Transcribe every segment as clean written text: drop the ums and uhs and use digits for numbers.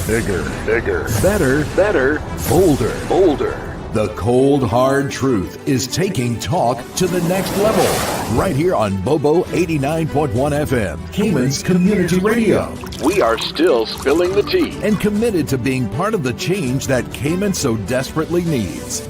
Bigger, better, bolder. The cold, hard truth is taking talk to the next level. Right here on Bobo 89.1 FM, Cayman's Community Radio. We are still spilling the tea and committed to being part of the change that Cayman so desperately needs.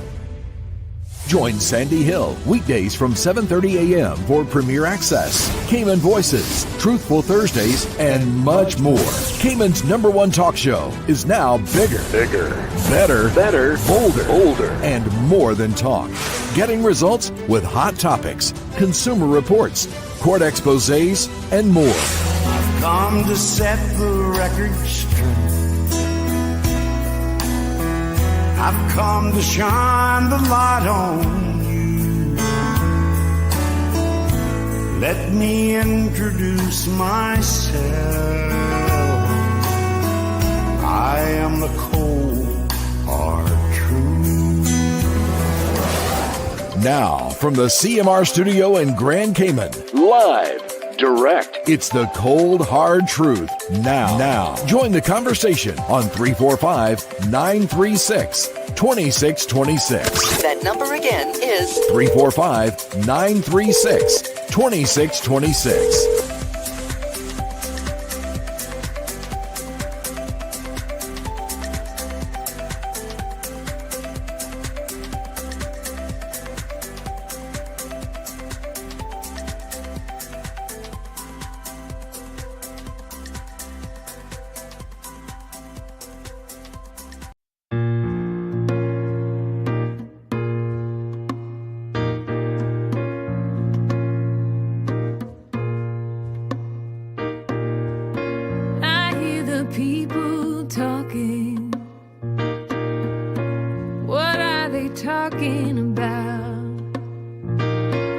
Join Sandy Hill weekdays from 7:30 a.m. for Premier Access, Cayman Voices, Truthful Thursdays, and much more. Cayman's #1 talk show is now bigger, better, bolder, and more than talk. Getting results with hot topics, consumer reports, court exposés, and more. I've come to set the record straight. I've come to shine the light on you. Let me introduce myself. I am the cold, hard truth. Now, from the CMR studio in Grand Cayman, live, direct, it's the cold, hard truth. Now, join the conversation on 345-936-2626. That number again is 345-936-2626. People talking. What are they talking about?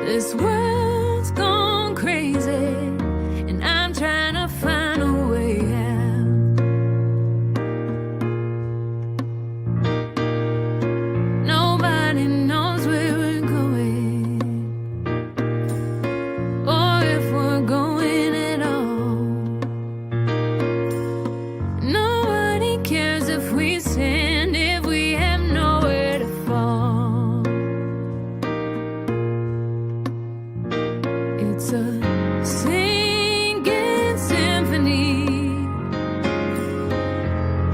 This world's gone crazy, and I'm trying to find a way out. Nobody knows where we're going, or if we're going at all. Nobody cares if we stand, if we have nowhere to fall. It's a singing symphony,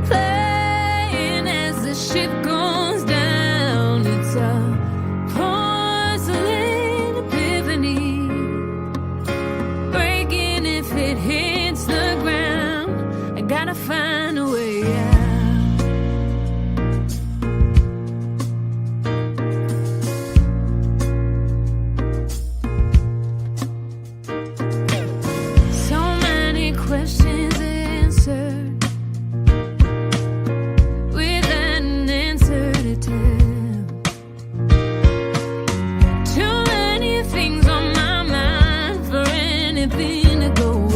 playing as the ship goes down. It's a porcelain epiphany, breaking if it hits the ground. I gotta find a way out. So many questions answered without an answer to tell. Too many things on my mind for anything to go well.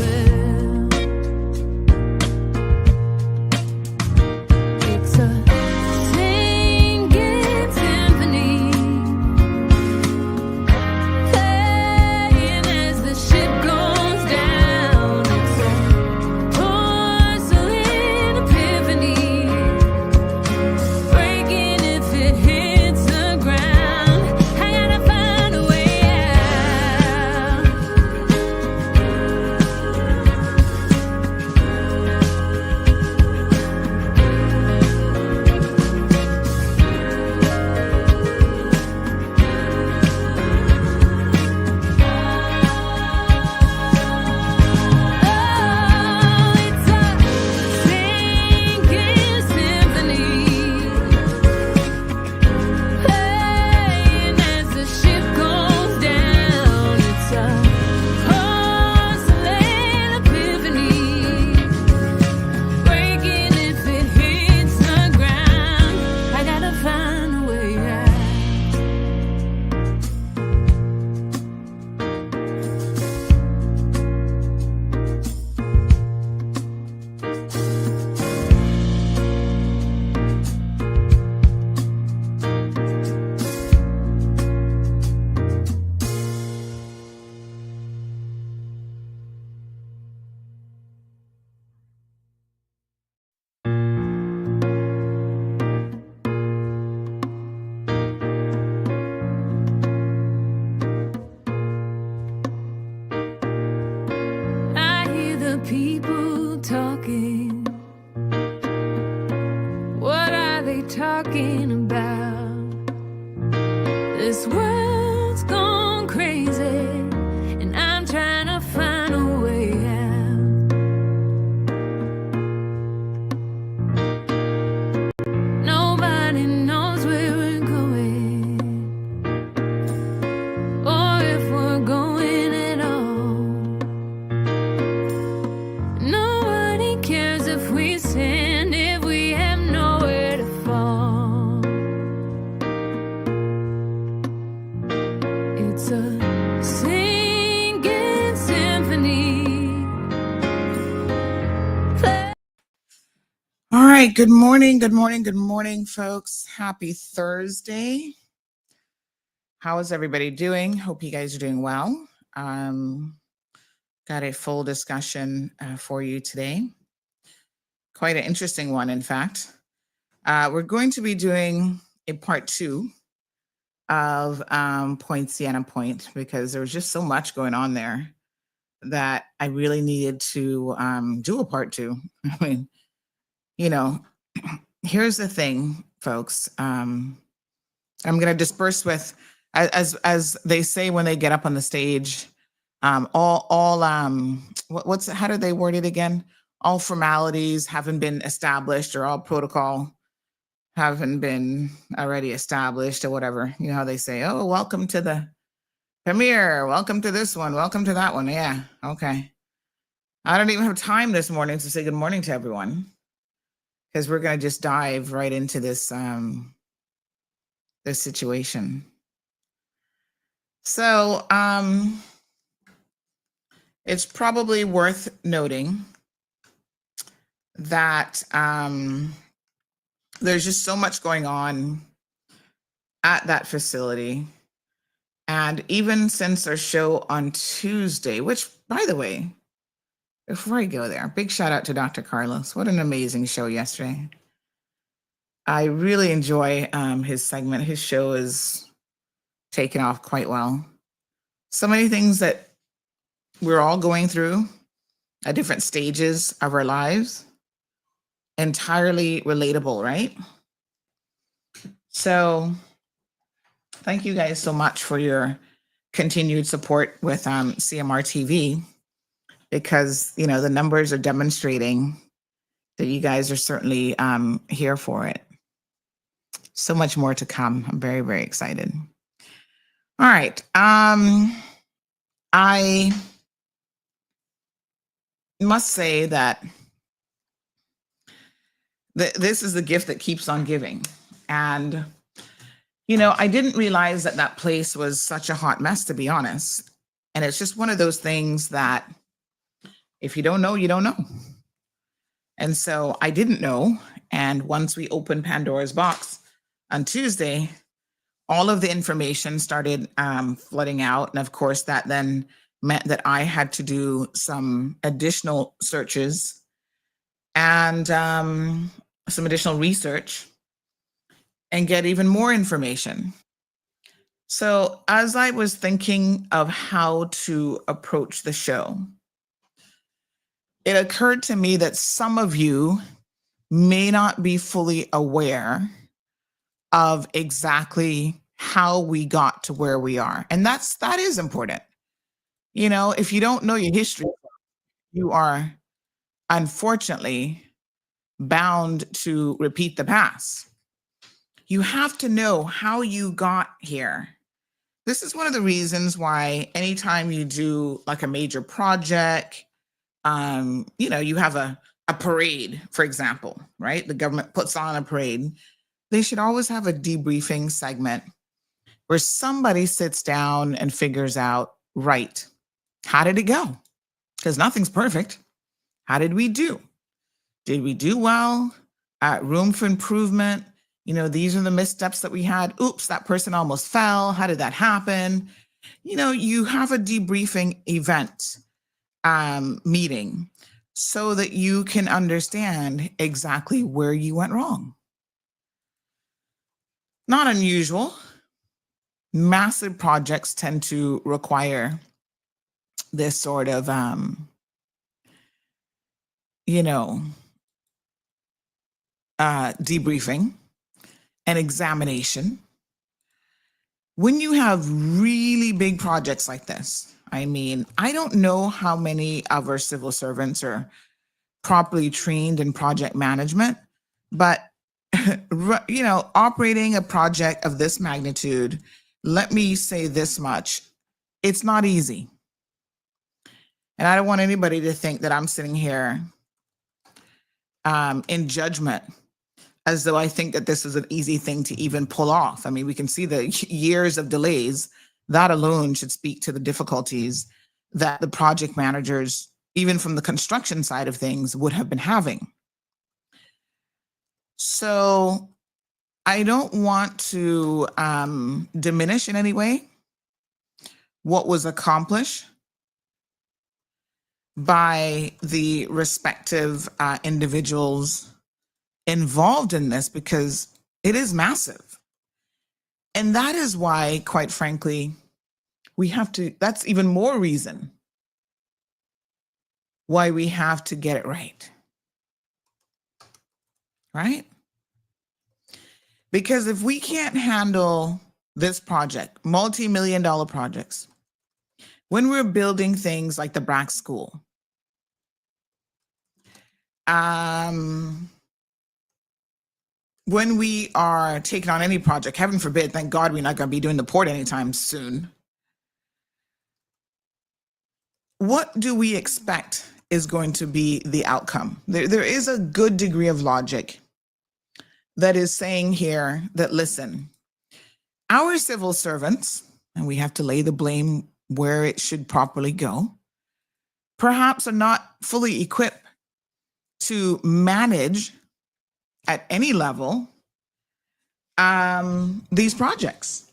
sand if we have nowhere to fall. It's a singing symphony. All right. Good morning. Good morning. Good morning, folks. Happy Thursday. How is everybody doing? Hope you guys are doing well. Got a full discussion for you today. Quite an interesting one, in fact. We're going to be doing a part 2 of Poinciana Point because there was just so much going on there that I really needed to do a part 2. I mean, you know, here's the thing, folks. I'm going to disperse with, as they say when they get up on the stage, how do they word it again? All formalities haven't been established, or all protocol haven't been already established, or whatever. You know how they say, oh, welcome to the premiere, welcome to this one, welcome to that one. Yeah, okay. I don't even have time this morning to say good morning to everyone, because we're going to just dive right into this this situation. So it's probably worth noting that there's just so much going on at that facility. And even since our show on Tuesday, which, by the way, before I go there, big shout out to Dr. Carlos. What an amazing show yesterday. I really enjoy his segment. His show is taken off quite well. So many things that we're all going through at different stages of our lives. Entirely relatable, right? So thank you guys so much for your continued support with CMR TV, because, you know, the numbers are demonstrating that you guys are certainly here for it. So much more to come. I'm very, very excited. All right. I must say that this is the gift that keeps on giving. And, you know, I didn't realize that that place was such a hot mess, to be honest. And it's just one of those things that if you don't know, you don't know. And so I didn't know. And once we opened Pandora's box on Tuesday, all of the information started flooding out. And of course, that then meant that I had to do some additional searches and some additional research and get even more information. So as I was thinking of how to approach the show, it occurred to me that some of you may not be fully aware of exactly how we got to where we are. And that is important. You know, if you don't know your history, you are unfortunately bound to repeat the past. You have to know how you got here. This is one of the reasons why anytime you do like a major project, you know, you have a parade, for example, right? The government puts on a parade. They should always have a debriefing segment where somebody sits down and figures out, right, how did it go? Because nothing's perfect. How did we do? Did we do well? Room for improvement? You know, these are the missteps that we had. Oops, that person almost fell. How did that happen? You know, you have a debriefing event meeting so that you can understand exactly where you went wrong. Not unusual. Massive projects tend to require this sort of, debriefing and examination. When you have really big projects like this, I mean, I don't know how many of our civil servants are properly trained in project management, but you know, operating a project of this magnitude, let me say this much, it's not easy. And I don't want anybody to think that I'm sitting here in judgment, as though I think that this is an easy thing to even pull off. I mean, we can see the years of delays. That alone should speak to the difficulties that the project managers, even from the construction side of things, would have been having. So I don't want to diminish in any way what was accomplished by the respective individuals involved in this, because it is massive. And that is why, quite frankly, we have to, that's even more reason why we have to get it right. Right? Because if we can't handle this project, multi-million-dollar projects, when we're building things like the Brack School, when we are taking on any project, heaven forbid, thank God we're not going to be doing the port anytime soon, what do we expect is going to be the outcome? There is a good degree of logic that is saying here that, listen, our civil servants, and we have to lay the blame where it should properly go, perhaps are not fully equipped to manage at any level these projects.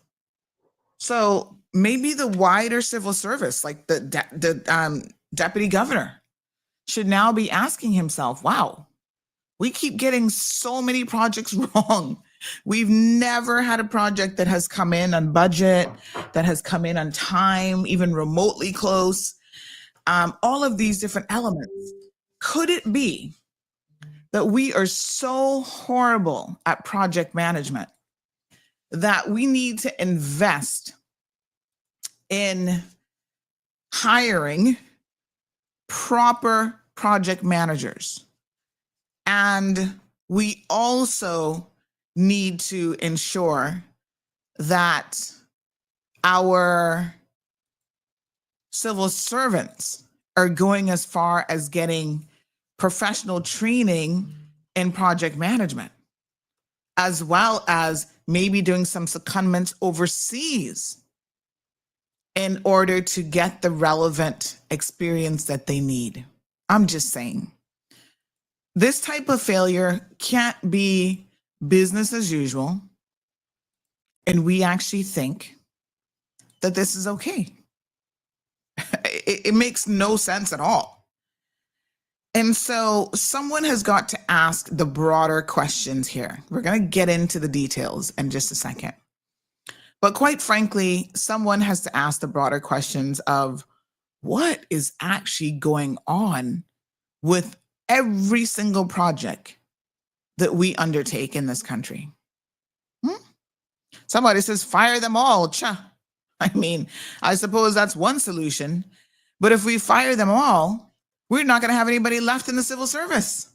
So maybe the wider civil service, like the deputy governor, should now be asking himself, wow, we keep getting so many projects wrong. We've never had a project that has come in on budget, that has come in on time, even remotely close. All of these different elements. Could it be that we are so horrible at project management that we need to invest in hiring proper project managers? And we also need to ensure that our civil servants are going as far as getting professional training in project management, as well as maybe doing some secondments overseas in order to get the relevant experience that they need. I'm just saying, this type of failure can't be business as usual, and we actually think that this is okay. It makes no sense at all. And so someone has got to ask the broader questions here. We're going to get into the details in just a second. But quite frankly, someone has to ask the broader questions of what is actually going on with every single project that we undertake in this country. Somebody says, fire them all. I mean, I suppose that's one solution. But if we fire them all, we're not going to have anybody left in the civil service.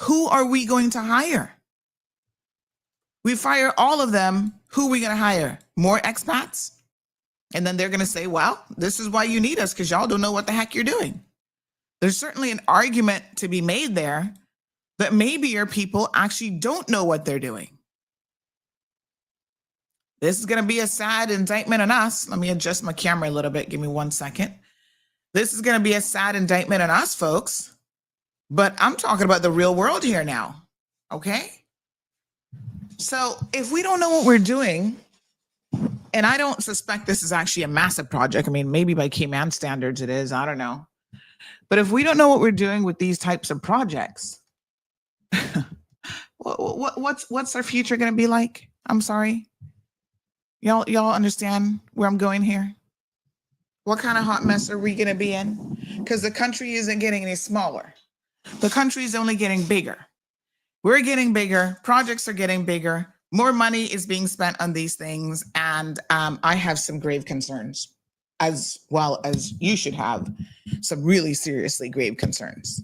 Who are we going to hire? We fire all of them. Who are we going to hire? More expats? And then they're going to say, well, this is why you need us, because y'all don't know what the heck you're doing. There's certainly an argument to be made there that maybe your people actually don't know what they're doing. This is going to be a sad indictment on us. Let me adjust my camera a little bit. Give me 1 second. This is going to be a sad indictment on us, folks. But I'm talking about the real world here now. Okay? So if we don't know what we're doing, and I don't suspect this is actually a massive project. I mean, maybe by Cayman standards it is. I don't know. But if we don't know what we're doing with these types of projects, what's our future going to be like? I'm sorry. Y'all understand where I'm going here? What kind of hot mess are we going to be in? Because the country isn't getting any smaller. The country is only getting bigger. We're getting bigger. Projects are getting bigger. More money is being spent on these things. And I have some grave concerns, as well as you should have some really seriously grave concerns.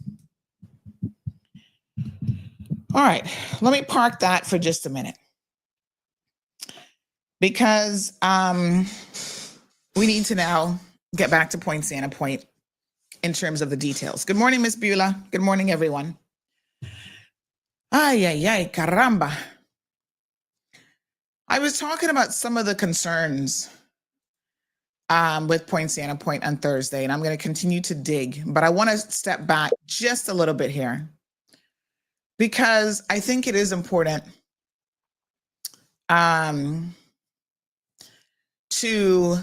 All right, let me park that for just a minute. Because we need to now get back to Poinciana Point in terms of the details. Good morning, Miss Beulah. Good morning, everyone. Ay, ay, ay, caramba. I was talking about some of the concerns with Poinciana Point on Thursday, and I'm going to continue to dig, but I want to step back just a little bit here because I think it is important to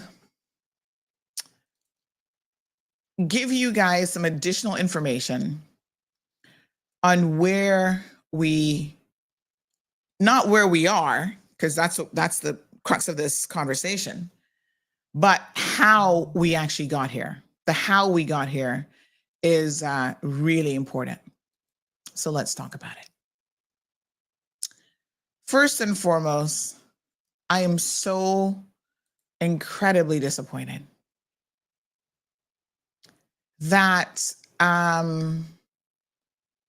give you guys some additional information on not where we are, because that's the crux of this conversation, but how we actually got here. The how we got here is really important. So let's talk about it. First and foremost, I am so incredibly disappointed that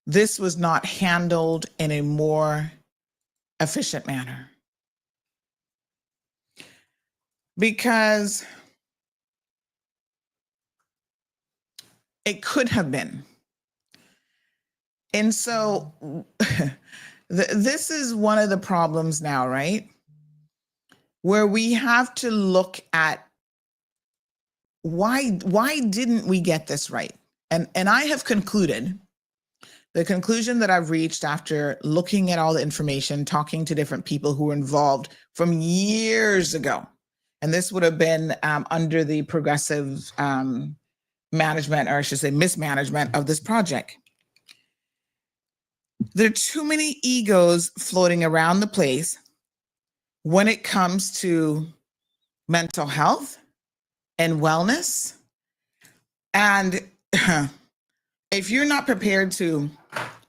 this was not handled in a more efficient manner. Because it could have been. And so this is one of the problems now, right? Where we have to look at why didn't we get this right? And I have concluded, the conclusion that I've reached after looking at all the information, talking to different people who were involved from years ago, and this would have been under the progressive management, or I should say mismanagement of this project. There are too many egos floating around the place when it comes to mental health and wellness. And if you're not prepared to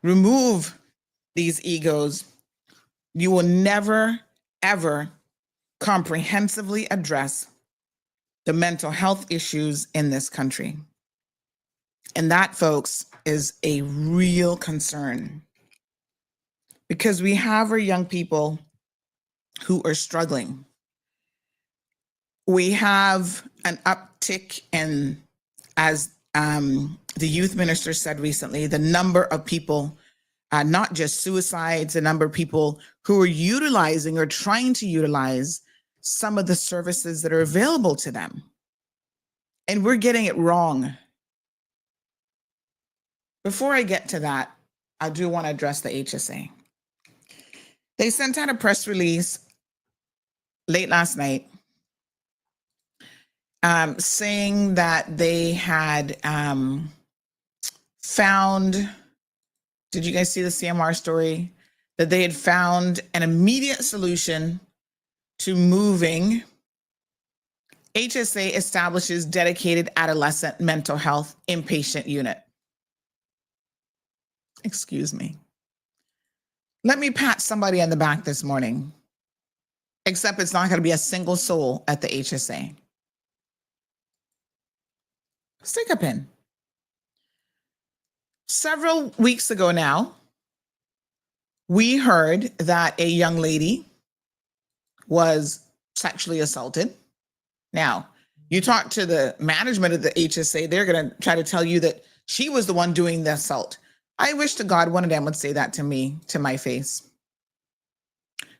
remove these egos, you will never, ever comprehensively address the mental health issues in this country. And that, folks, is a real concern, because we have our young people who are struggling. We have an uptick in, as the youth minister said recently, the number of people, not just suicides, the number of people who are utilizing or trying to utilize some of the services that are available to them. And we're getting it wrong. Before I get to that, I do want to address the HSA. They sent out a press release late last night saying that they had found, did you guys see the CMR story? That they had found an immediate solution to moving. HSA establishes dedicated adolescent mental health inpatient unit. Excuse me. Let me pat somebody on the back this morning, except it's not going to be a single soul at the HSA. Stick a pin. Several weeks ago now, we heard that a young lady was sexually assaulted. Now, you talk to the management of the HSA, they're going to try to tell you that she was the one doing the assault. I wish to God one of them would say that to me, to my face.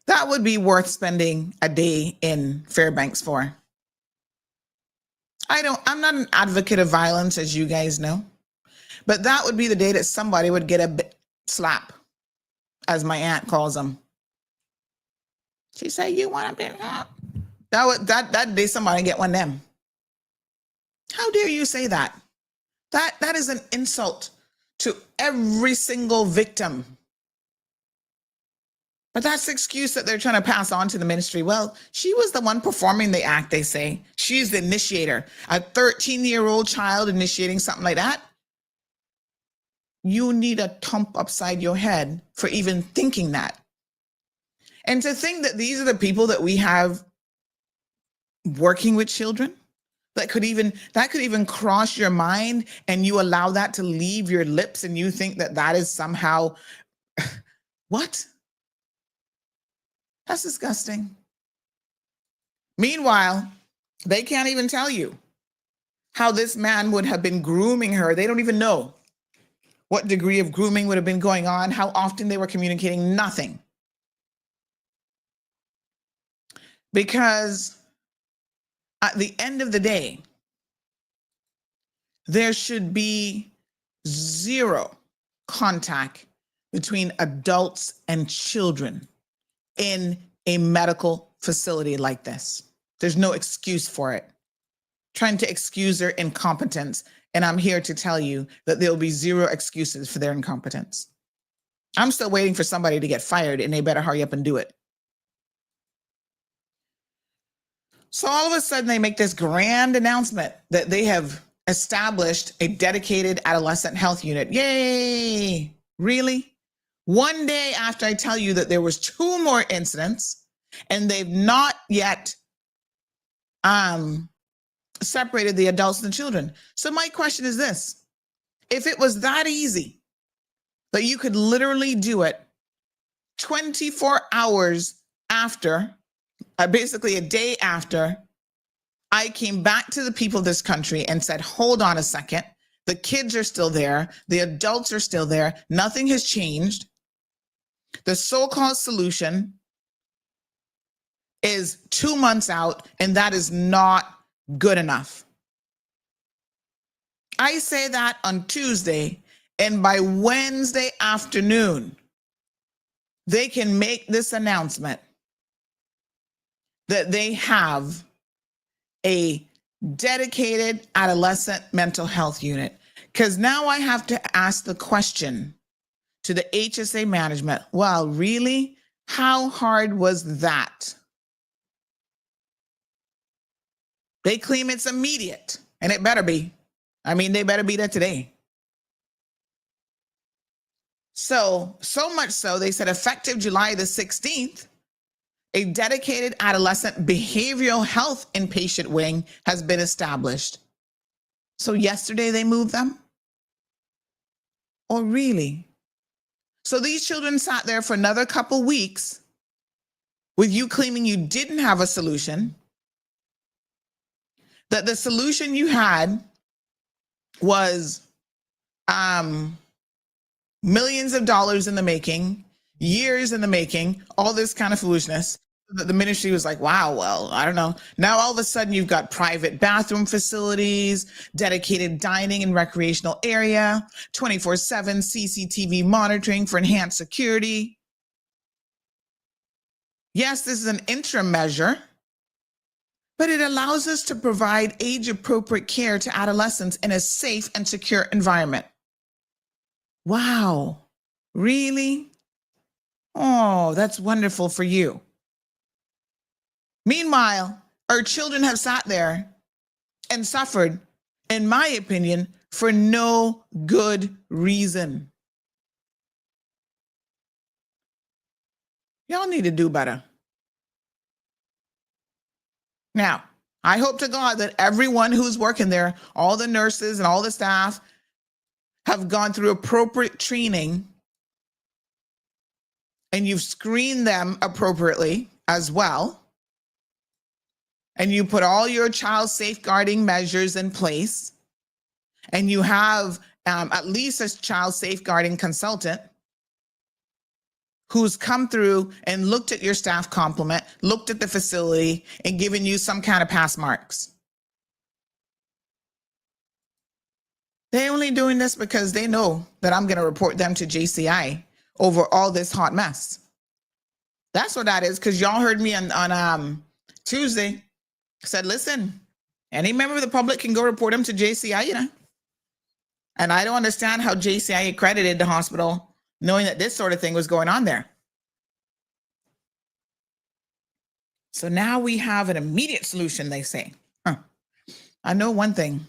That would be worth spending a day in Fairbanks for. I'm not an advocate of violence, as you guys know, but that would be the day that somebody would get a slap, as my aunt calls them. She said, "You want a bit?" That day somebody get one of them. How dare you say that? That is an insult to every single victim. But that's the excuse that they're trying to pass on to the ministry. Well, she was the one performing the act, they say. She's the initiator. A 13-year-old child initiating something like that? You need a thump upside your head for even thinking that. And to think that these are the people that we have working with children, that could even cross your mind, and you allow that to leave your lips, and you think that that is somehow what? That's disgusting. Meanwhile, they can't even tell you how this man would have been grooming her. They don't even know what degree of grooming would have been going on, how often they were communicating, nothing. Because at the end of the day, there should be zero contact between adults and children in a medical facility like this. There's no excuse for it. Trying to excuse their incompetence, and I'm here to tell you that there will be zero excuses for their incompetence. I'm still waiting for somebody to get fired, and they better hurry up and do it. So all of a sudden, they make this grand announcement that they have established a dedicated adolescent health unit. Yay! Really? One day after I tell you that there was 2 more incidents and they've not yet separated the adults and the children. So my question is this: if it was that easy that you could literally do it 24 hours after, basically a day after, I came back to the people of this country and said, hold on a second. The kids are still there. The adults are still there. Nothing has changed. The so-called solution is 2 months out, and that is not good enough. I say that on Tuesday, and by Wednesday afternoon, they can make this announcement that they have a dedicated adolescent mental health unit. Because now I have to ask the question to the HSA management, well, really? How hard was that? They claim it's immediate, and it better be. I mean, they better be there today. So much so, they said effective July the 16th, a dedicated adolescent behavioral health inpatient wing has been established. So yesterday they moved them? Or really? So these children sat there for another couple weeks with you claiming you didn't have a solution, that the solution you had was millions of dollars in the making, years in the making, all this kind of foolishness. The ministry was like, wow, well, I don't know. Now all of a sudden you've got private bathroom facilities, dedicated dining and recreational area, 24/7 CCTV monitoring for enhanced security. Yes, this is an interim measure, but it allows us to provide age-appropriate care to adolescents in a safe and secure environment. Wow, really? Oh, that's wonderful for you. Meanwhile, our children have sat there and suffered, in my opinion, for no good reason. Y'all need to do better. Now, I hope to God that everyone who's working there, all the nurses and all the staff, have gone through appropriate training, and you've screened them appropriately as well. And you put all your child safeguarding measures in place, and you have at least a child safeguarding consultant who's come through and looked at your staff complement, looked at the facility, and given you some kind of pass marks. They're only doing this because they know that I'm going to report them to JCI over all this hot mess. That's what that is, because y'all heard me on Tuesday. Said, listen, any member of the public can go report him to JCI, you know. And I don't understand how JCI accredited the hospital knowing that this sort of thing was going on there. So now we have an immediate solution, they say. I know one thing.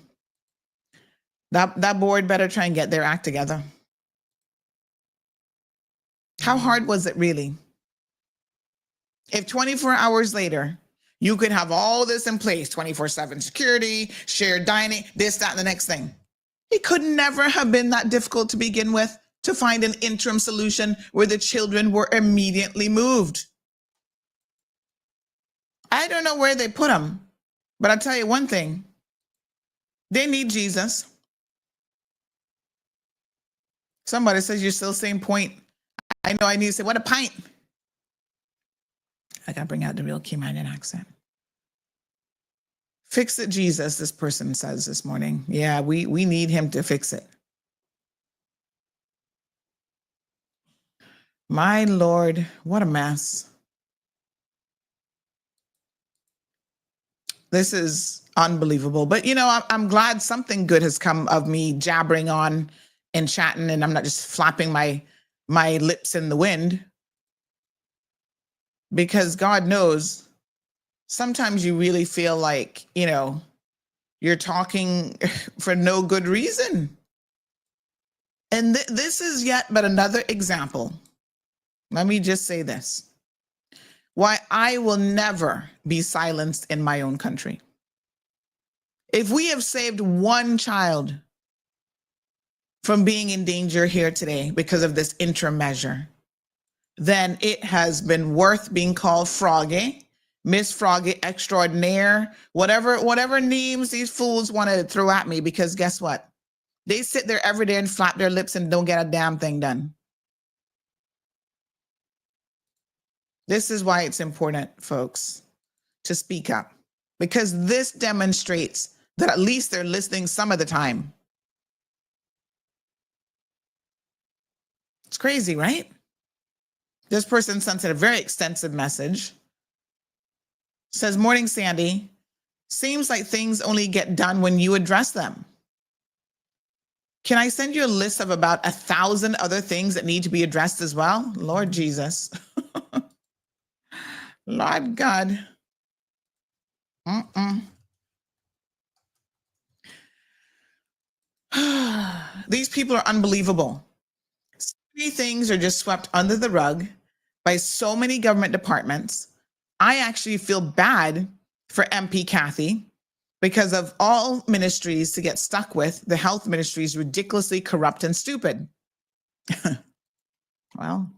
That board better try and get their act together. How hard was it really? If 24 hours later, you could have all this in place, 24/7 security, shared dining, this, that, and the next thing. It could never have been that difficult to begin with to find an interim solution where the children were immediately moved. I don't know where they put them, but I'll tell you one thing. They need Jesus. Somebody says you're still saying point. I know I need to say, what a pint. I got to bring out the real Canadian accent. Fix it, Jesus, this person says this morning. Yeah, we need him to fix it. My Lord, what a mess. This is unbelievable. But, you know, I'm glad something good has come of me jabbering on and chatting, and I'm not just flapping my lips in the wind. Because God knows, sometimes you really feel like, you know, you're talking for no good reason. And this is yet but another example. Let me just say this. Why I will never be silenced in my own country. If we have saved one child from being in danger here today because of this interim measure, then it has been worth being called Froggy, Miss Froggy Extraordinaire, whatever names these fools want to throw at me, because guess what? They sit there every day and flap their lips and don't get a damn thing done. This is why it's important, folks, to speak up, because this demonstrates that at least they're listening some of the time. It's crazy, right? This person sent a very extensive message. Says, morning, Sandy. Seems like things only get done when you address them. Can I send you a list of about 1,000 other things that need to be addressed as well? Lord Jesus. Lord God. These people are unbelievable. So many things are just swept under the rug by so many government departments. I actually feel bad for MP Kathy because of all ministries to get stuck with. The health ministry is ridiculously corrupt and stupid. Well,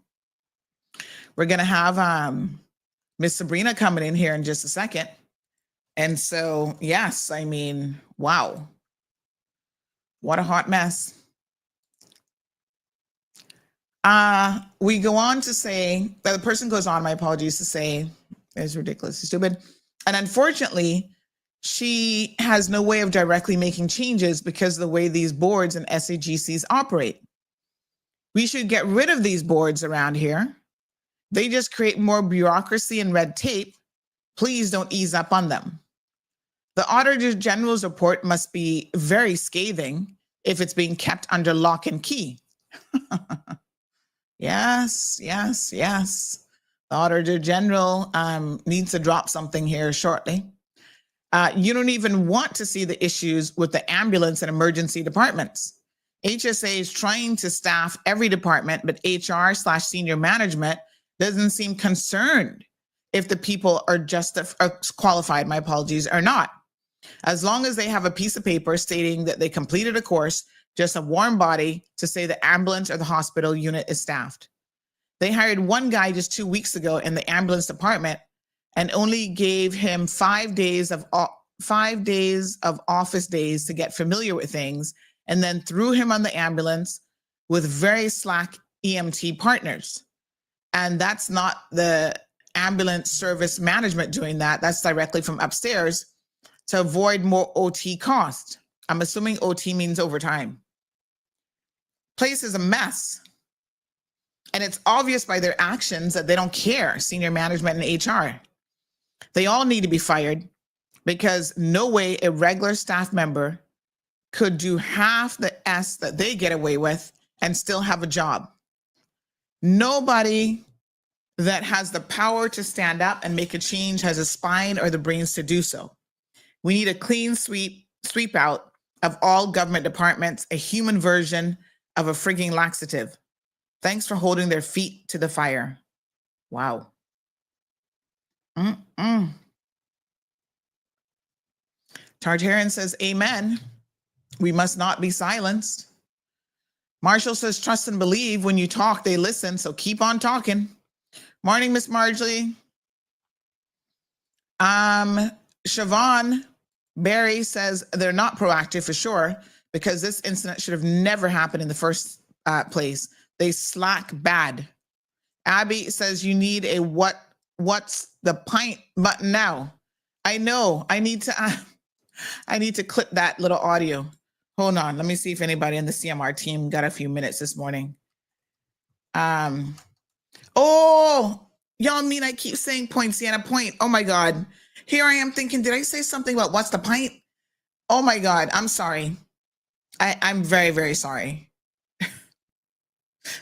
we're going to have Miss Sabrina coming in here in just a second. And so, yes, I mean, wow. What a hot mess. We go on to say, the person goes on, my apologies, to say, it's ridiculously stupid. And unfortunately, she has no way of directly making changes because of the way these boards and SAGCs operate. We should get rid of these boards around here. They just create more bureaucracy and red tape. Please don't ease up on them. The Auditor General's report must be very scathing if it's being kept under lock and key. Yes. The Auditor General needs to drop something here shortly. You don't even want to see the issues with the ambulance and emergency departments. HSA is trying to staff every department, but HR/senior management doesn't seem concerned if the people are qualified, my apologies, or not. As long as they have a piece of paper stating that they completed a course, just a warm body to say the ambulance or the hospital unit is staffed. They hired one guy just 2 weeks ago in the ambulance department and only gave him 5 days of office days to get familiar with things, and then threw him on the ambulance with very slack EMT partners. And that's not the ambulance service management doing that. That's directly from upstairs to avoid more OT cost. I'm assuming OT means overtime. Place is a mess. And it's obvious by their actions that they don't care, senior management and HR. They all need to be fired because no way a regular staff member could do half the S that they get away with and still have a job. Nobody that has the power to stand up and make a change has a spine or the brains to do so. We need a clean sweep out of all government departments, a human version of a frigging laxative. Thanks for holding their feet to the fire. Wow. Tartarian says, amen. We must not be silenced. Marshall says, trust and believe. When you talk, they listen. So keep on talking. Morning, Miss Marjorie. Siobhan Barry says they're not proactive for sure, because this incident should have never happened in the first place. They slack bad. Abby says you need a what's the pint button now. I know. I need to clip that little audio. Hold on. Let me see if anybody in the CMR team got a few minutes this morning. Oh, y'all mean I keep saying Poinciana Point. Oh my God. Here I am thinking, did I say something about what's the pint? Oh my God. I'm sorry. I'm very, very sorry.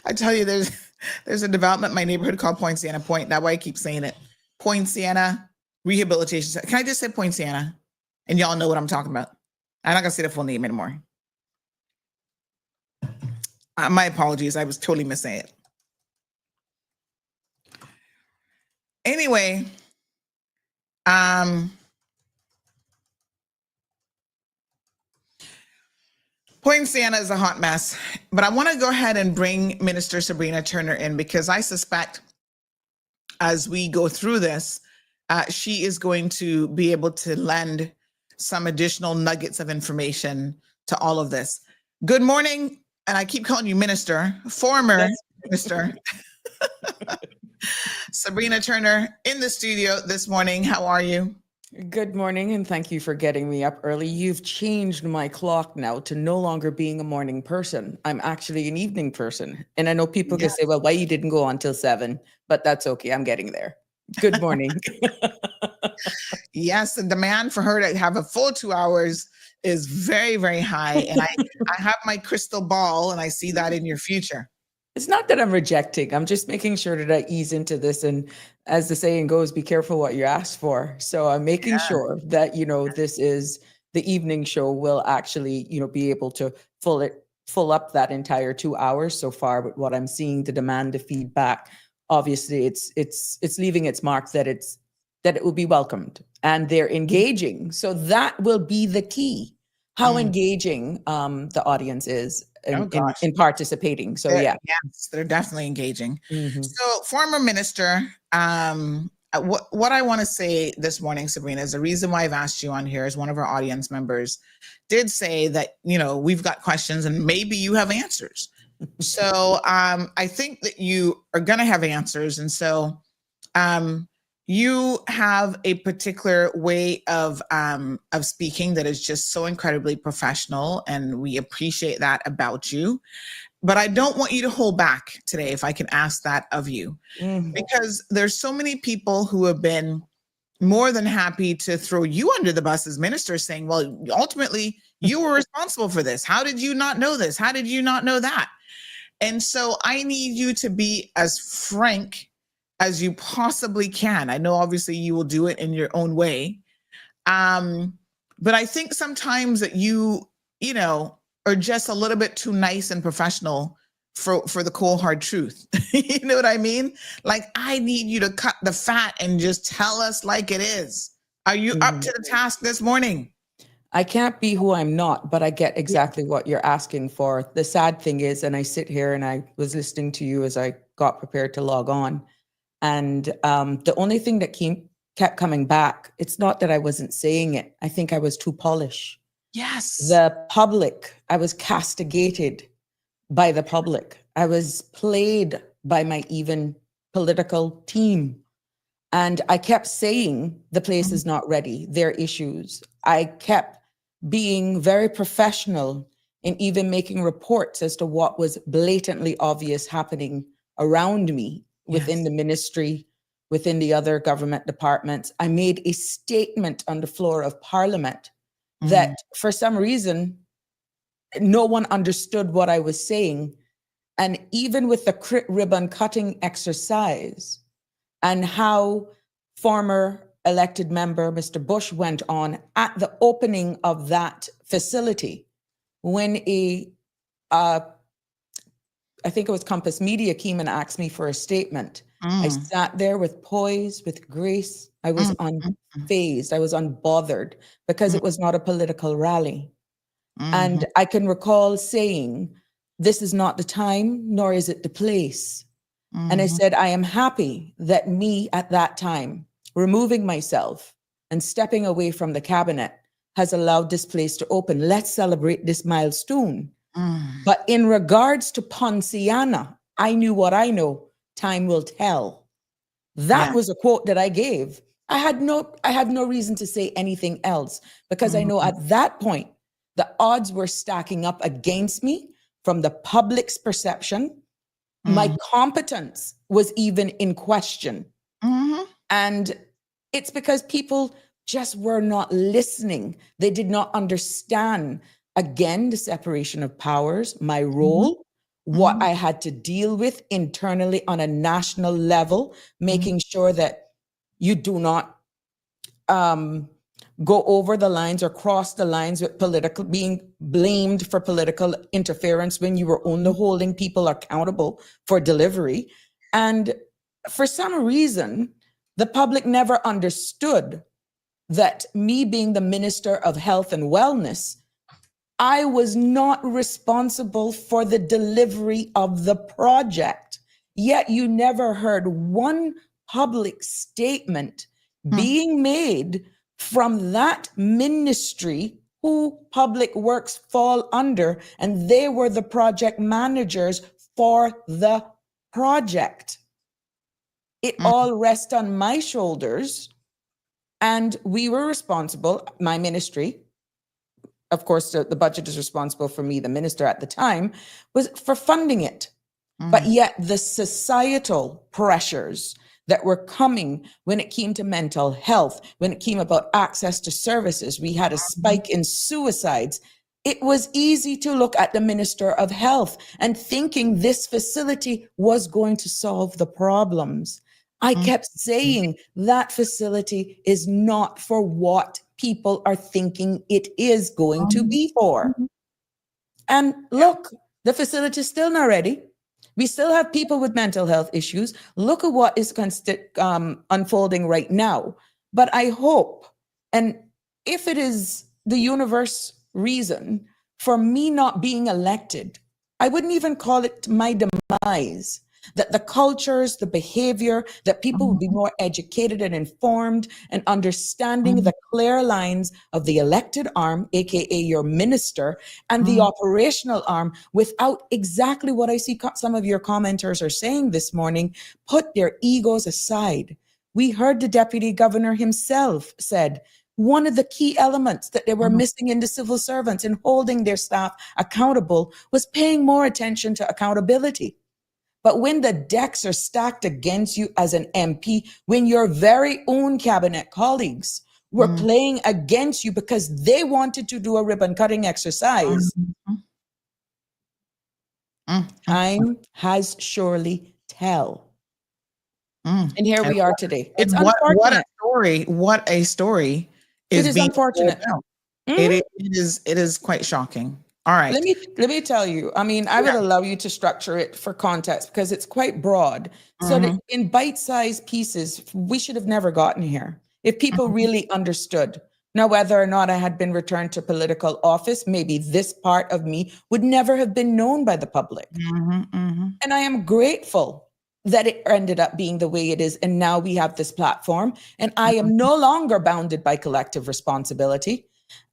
I tell you, there's a development in my neighborhood called Poinciana Point. That's why I keep saying it. Poinciana Rehabilitation Centre. Can I just say Poinciana? And y'all know what I'm talking about. I'm not gonna say the full name anymore. My apologies. I was totally missing it. Anyway, Poinciana is a hot mess, but I want to go ahead and bring Minister Sabrina Turner in because I suspect as we go through this, she is going to be able to lend some additional nuggets of information to all of this. Good morning, and I keep calling you Minister, former Minister. Sabrina Turner in the studio this morning. How are you? Good morning, and thank you for getting me up early. You've changed my clock now to no longer being a morning person. I'm actually an evening person. And I know people can say, well, why you didn't go until 7? But that's okay. I'm getting there. Good morning. Yes, the demand for her to have a full 2 hours is very, very high. And I have my crystal ball, and I see that in your future. It's not that I'm rejecting. I'm just making sure that I ease into this. And as the saying goes, be careful what you ask for. So I'm making sure that, this is the evening show will actually, be able to full up that entire 2 hours so far. But what I'm seeing, the demand, the feedback, obviously it's leaving its mark that it will be welcomed and they're engaging. So that will be the key, how engaging the audience is. In participating. So yes, they're definitely engaging. So former minister, what I want to say this morning, Sabrina, is the reason why I've asked you on here is one of our audience members did say that, we've got questions and maybe you have answers. So I think that you are going to have answers. And so you have a particular way of speaking that is just so incredibly professional, and we appreciate that about you. But I don't want you to hold back today, if I can ask that of you, because there's so many people who have been more than happy to throw you under the bus as minister, saying, well, ultimately, you were responsible for this. How did you not know this? How did you not know that? And so I need you to be as frank as you possibly can. I know obviously you will do it in your own way. But I think sometimes that you are just a little bit too nice and professional for the cold hard truth. You know what I mean? Like, I need you to cut the fat and just tell us like it is. Are you up to the task this morning? I can't be who I'm not, but I get exactly what you're asking for. The sad thing is, and I sit here and I was listening to you as I got prepared to log on, and the only thing that kept coming back, it's not that I wasn't saying it. I think I was too polished. Yes. The public, I was castigated by the public. I was played by my even political team. And I kept saying the place is not ready. There are issues. I kept being very professional in even making reports as to what was blatantly obvious happening around me. Within the ministry, within the other government departments. I made a statement on the floor of Parliament that for some reason, no one understood what I was saying. And even with the ribbon cutting exercise and how former elected member, Mr. Bush, went on at the opening of that facility when I think it was Compass Media came and asked me for a statement. I sat there with poise, with grace. I was unfazed. I was unbothered because it was not a political rally. And I can recall saying, this is not the time, nor is it the place. And I said, I am happy that me at that time, removing myself and stepping away from the cabinet has allowed this place to open. Let's celebrate this milestone. But in regards to Poinciana, I knew what I know. Time will tell. That was a quote that I gave. I had no reason to say anything else because I know at that point, the odds were stacking up against me from the public's perception. My competence was even in question. And it's because people just were not listening. They did not understand, again, the separation of powers, my role, what I had to deal with internally on a national level, making sure that you do not go over the lines or cross the lines with being blamed for political interference when you were only holding people accountable for delivery. And for some reason, the public never understood that me being the Minister of Health and Wellness, I was not responsible for the delivery of the project. Yet you never heard one public statement being made from that ministry who Public Works fall under, and they were the project managers for the project. It all rests on my shoulders, and we were responsible, my ministry, of course, the budget is responsible for me, the minister at the time, was for funding it. But yet the societal pressures that were coming when it came to mental health, when it came about access to services, we had a spike in suicides. It was easy to look at the Minister of Health and thinking this facility was going to solve the problems. I kept saying that facility is not for what people are thinking it is going to be for. And look, the facility is still not ready. We still have people with mental health issues. Look at what is unfolding right now. But I hope, and if it is the universe reason for me not being elected, I wouldn't even call it my demise, that the cultures, the behavior, that people would be more educated and informed and understanding the clear lines of the elected arm, AKA your minister, and the operational arm without exactly what I see some of your commenters are saying this morning, put their egos aside. We heard the deputy governor himself said, one of the key elements that they were missing in the civil servants in holding their staff accountable was paying more attention to accountability. But when the decks are stacked against you as an MP, when your very own cabinet colleagues were playing against you because they wanted to do a ribbon cutting exercise, time has surely tell. And here we are today. It's unfortunate. What a story It is unfortunate. It is quite shocking. All right. Let me tell you, I mean, I would allow you to structure it for context because it's quite broad. So that in bite-sized pieces, we should have never gotten here. If people really understood. Now, whether or not I had been returned to political office, maybe this part of me would never have been known by the public. And I am grateful that it ended up being the way it is. And now we have this platform and I am no longer bounded by collective responsibility.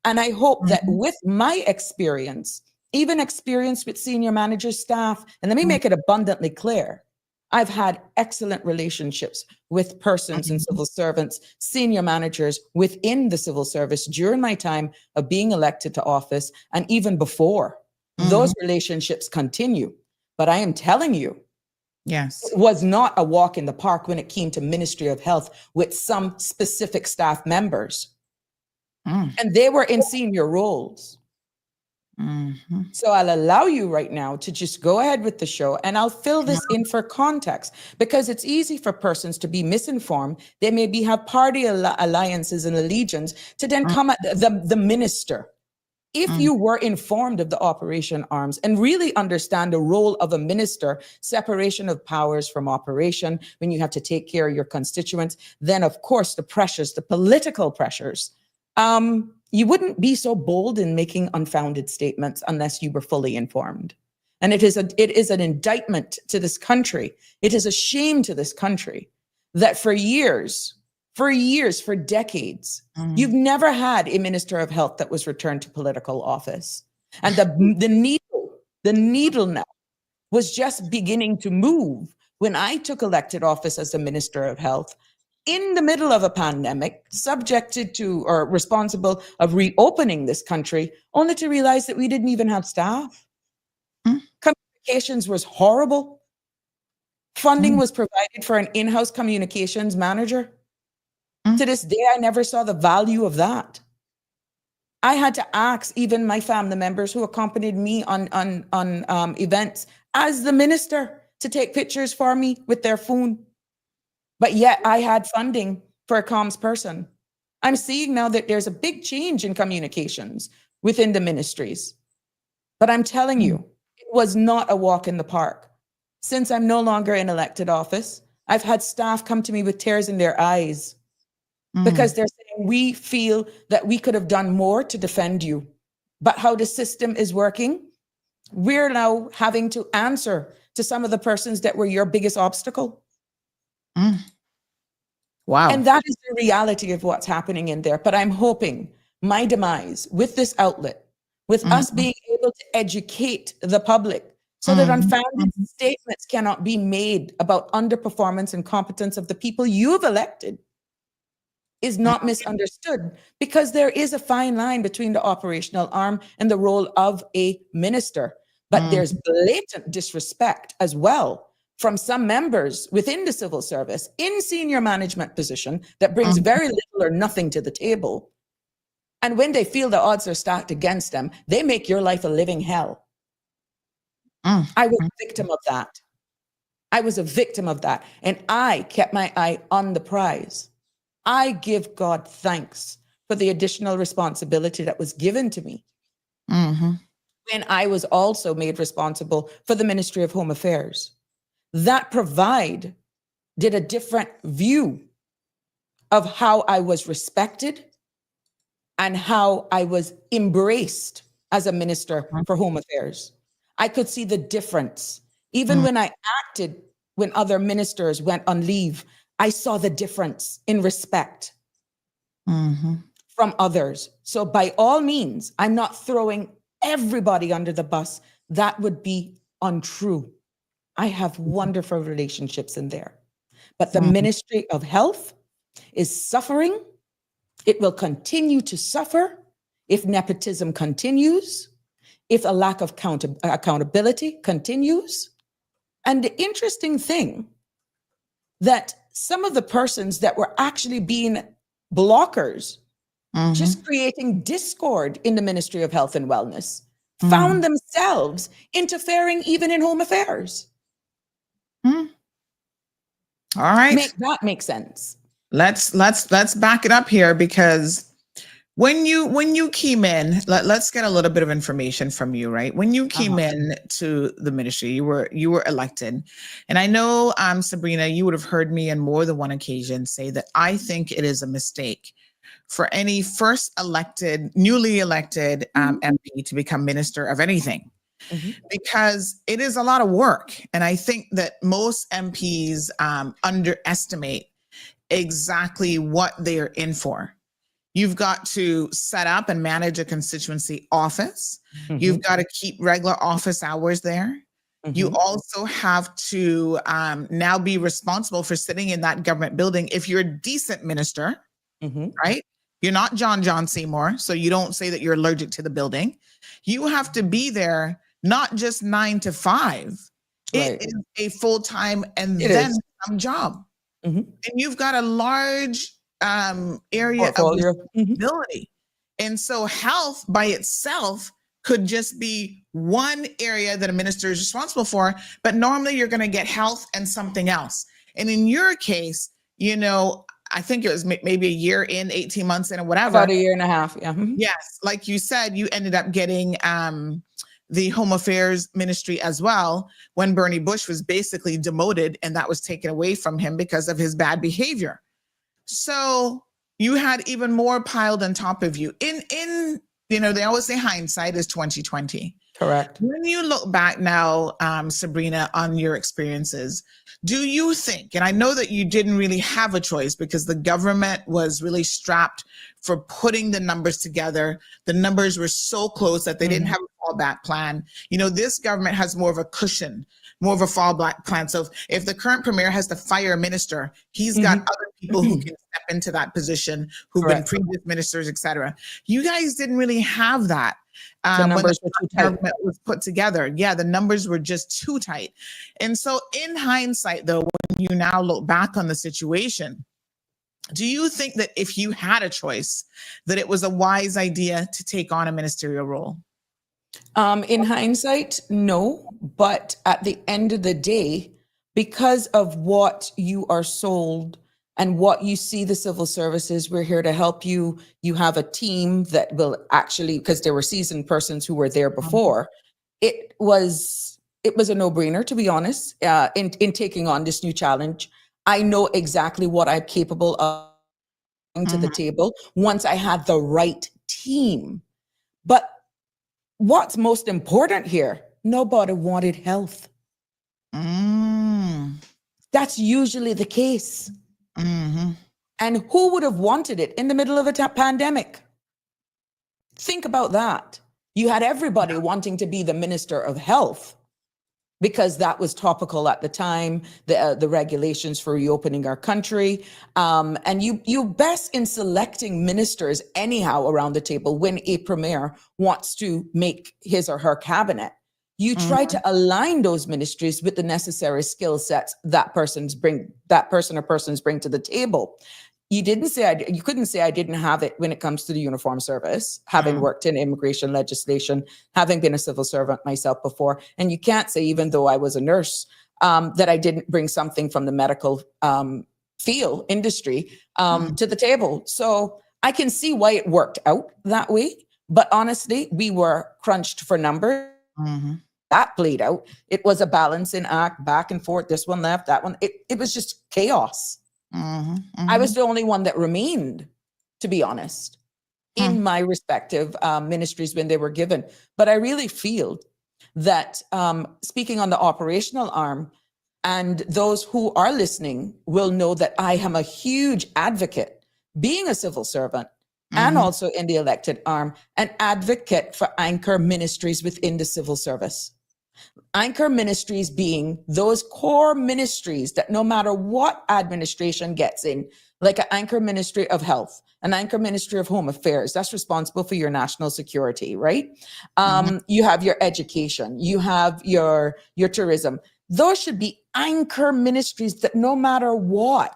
And I hope that with my experience, even experience with senior managers, staff, and let me make it abundantly clear, I've had excellent relationships with persons and civil servants, senior managers within the civil service during my time of being elected to office and even before. Those relationships continue. But I am telling you, yes, it was not a walk in the park when it came to Ministry of Health with some specific staff members. And they were in senior roles. So I'll allow you right now to just go ahead with the show and I'll fill this in for context because it's easy for persons to be misinformed. They maybe have party alliances and allegiance to then come at the minister. If you were informed of the operation arms and really understand the role of a minister, separation of powers from operation, when you have to take care of your constituents, then of course the pressures, the political pressures, you wouldn't be so bold in making unfounded statements unless you were fully informed. And it is an indictment to this country. It is a shame to this country that for years, for decades, you've never had a minister of health that was returned to political office. And the needle The needle now was just beginning to move when I took elected office as a Minister of Health in the middle of a pandemic, subjected to or responsible of reopening this country, only to realize that we didn't even have staff. Communications was horrible. Funding was provided for an in-house communications manager. To this day, I never saw the value of that. I had to ask even my family members who accompanied me on events as the minister to take pictures for me with their phone. But yet I had funding for a comms person. I'm seeing now that there's a big change in communications within the ministries. But I'm telling you, it was not a walk in the park. Since I'm no longer in elected office, I've had staff come to me with tears in their eyes because they're saying, we feel that we could have done more to defend you. But how the system is working, we're now having to answer to some of the persons that were your biggest obstacle. Wow. And that is the reality of what's happening in there. But I'm hoping my demise with this outlet, with us being able to educate the public so that unfounded statements cannot be made about underperformance and competence of the people you've elected, is not misunderstood, because there is a fine line between the operational arm and the role of a minister. But there's blatant disrespect as well from some members within the civil service in senior management position that brings very little or nothing to the table. And when they feel the odds are stacked against them, they make your life a living hell. I was a victim of that. I was a victim of that. And I kept my eye on the prize. I give God thanks for the additional responsibility that was given to me. When I was also made responsible for the Ministry of Home Affairs. That did a different view of how I was respected and how I was embraced as a Minister for Home Affairs. I could see the difference. Even when I acted, when other ministers went on leave, I saw the difference in respect from others. So by all means, I'm not throwing everybody under the bus. That would be untrue. I have wonderful relationships in there. But the Ministry of Health is suffering. It will continue to suffer if nepotism continues, if a lack of accountability continues. And the interesting thing that some of the persons that were actually being blockers, just creating discord in the Ministry of Health and Wellness, found themselves interfering even in home affairs. All right. That makes sense. Let's back it up here, because when you came in, let's get a little bit of information from you, right? When you came in to the ministry, you were elected. And I know, Sabrina, you would have heard me on more than one occasion say that I think it is a mistake for any newly elected MP to become minister of anything. Because it is a lot of work. And I think that most MPs underestimate exactly what they're in for. You've got to set up and manage a constituency office. You've got to keep regular office hours there. You also have to now be responsible for sitting in that government building. If you're a decent minister, right? You're not John Seymour, so you don't say that you're allergic to the building. You have to be there, not just 9 to 5. Right. It is a full-time and then some job. And you've got a large area portfolio of responsibility. And so health by itself could just be one area that a minister is responsible for, but normally you're going to get health and something else. And in your case, I think it was maybe a year in, 18 months in, or whatever. About a year and a half, yeah. Yes, like you said, you ended up getting the Home Affairs Ministry as well, when Bernie Bush was basically demoted and that was taken away from him because of his bad behavior. So you had even more piled on top of you. In they always say hindsight is 20/20. Correct. When you look back now, Sabrina, on your experiences, do you think, and I know that you didn't really have a choice because the government was really strapped for putting the numbers together. The numbers were so close that they didn't have a fallback plan. You know, this government has more of a cushion, more of a fallback plan. So if the current premier has to fire a minister, he's got other people who can step into that position, who've been previous ministers, etc. You guys didn't really have that. The numbers were too tight. Government was put together. Yeah, the numbers were just too tight. And so in hindsight, though, when you now look back on the situation, do you think that if you had a choice, that it was a wise idea to take on a ministerial role? In hindsight, no. But at the end of the day, because of what you are sold and what you see the civil services, we're here to help you. You have a team that will actually, because there were seasoned persons who were there before, it was a no-brainer, to be honest, in taking on this new challenge. I know exactly what I'm capable of bringing to the table once I had the right team. But what's most important here, nobody wanted health. That's usually the case. And who would have wanted it in the middle of a pandemic? Think about that. You had everybody wanting to be the Minister of Health because that was topical at the time, the regulations for reopening our country. And you best in selecting ministers anyhow around the table when a premier wants to make his or her cabinet. You try to align those ministries with the necessary skill sets that person or persons bring to the table. You couldn't say I didn't have it when it comes to the uniform service, having worked in immigration legislation, having been a civil servant myself before. And you can't say, even though I was a nurse, that I didn't bring something from the medical field industry to the table. So I can see why it worked out that way. But honestly, we were crunched for numbers. That played out. It was a balancing act, back and forth, this one left, that one. It was just chaos. I was the only one that remained, to be honest, in my respective ministries when they were given. But I really feel that speaking on the operational arm, and those who are listening will know that I am a huge advocate, being a civil servant, and also in the elected arm, an advocate for anchor ministries within the civil service. Anchor ministries being those core ministries that no matter what administration gets in, like an anchor ministry of health, an anchor ministry of home affairs, that's responsible for your national security, right? You have your education, you have your tourism. Those should be anchor ministries that no matter what,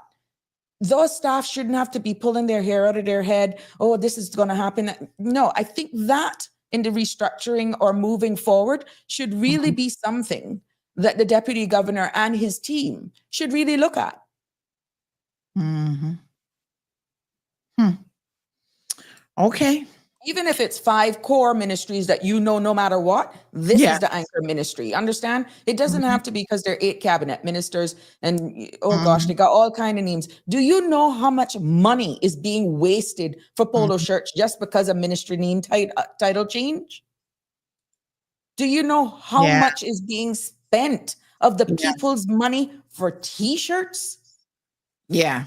those staff shouldn't have to be pulling their hair out of their head. Oh, this is going to happen. No, I think that in the restructuring or moving forward should really be something that the deputy governor and his team should really look at. Okay. Even if it's 5 core ministries that no matter what, this is the anchor ministry. Understand? It doesn't have to be because there are 8 cabinet ministers and, oh gosh, they got all kind of names. Do you know how much money is being wasted for polo shirts just because of ministry name title change? Do you know how much is being spent of the people's money for t-shirts? Yeah.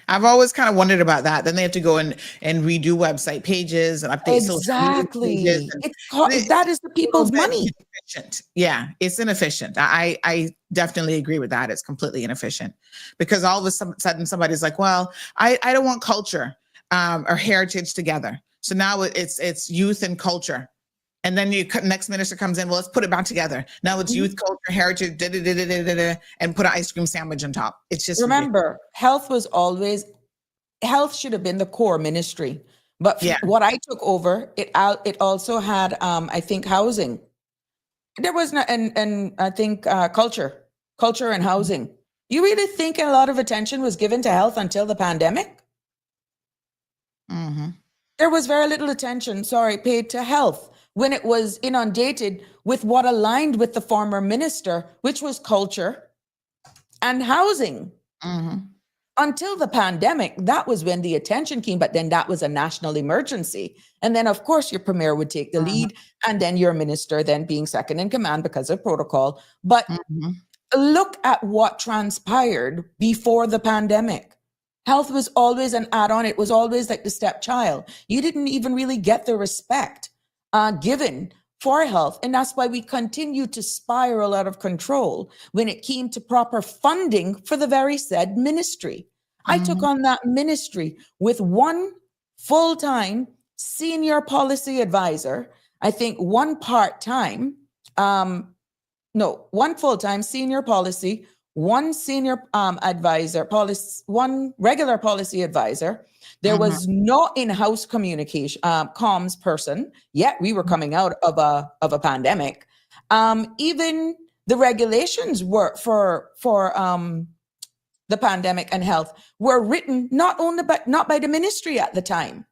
I've always kind of wondered about that. Then they have to go and redo website pages and update social media pages. That is the people's money. Inefficient. Yeah, it's inefficient. I definitely agree with that. It's completely inefficient because all of a sudden somebody's like, well, I don't want culture or heritage together. So now it's youth and culture. And then next minister comes in, well, let's put it back together. Now it's youth, culture, heritage, and put an ice cream sandwich on top. It's just remember, health should have been the core ministry. But what I took over, it also had, I think, housing. There was no, and I think culture and housing. You really think a lot of attention was given to health until the pandemic? There was very little attention, paid to health, when it was inundated with what aligned with the former minister, which was culture and housing. Until the pandemic, that was when the attention came, but then that was a national emergency. And then, of course, your premier would take the lead, and then your minister then being second in command because of protocol. But look at what transpired before the pandemic. Health was always an add-on. It was always like the stepchild. You didn't even really get the respect given for health. And that's why we continue to spiral out of control when it came to proper funding for the very said ministry. I took on that ministry with one full-time senior policy advisor, I think one part-time, one full-time senior policy, one senior advisor, one regular policy advisor. There was no in-house communication, comms person, yet we were coming out of a pandemic. Even the regulations were for the pandemic and health were written not by the ministry at the time.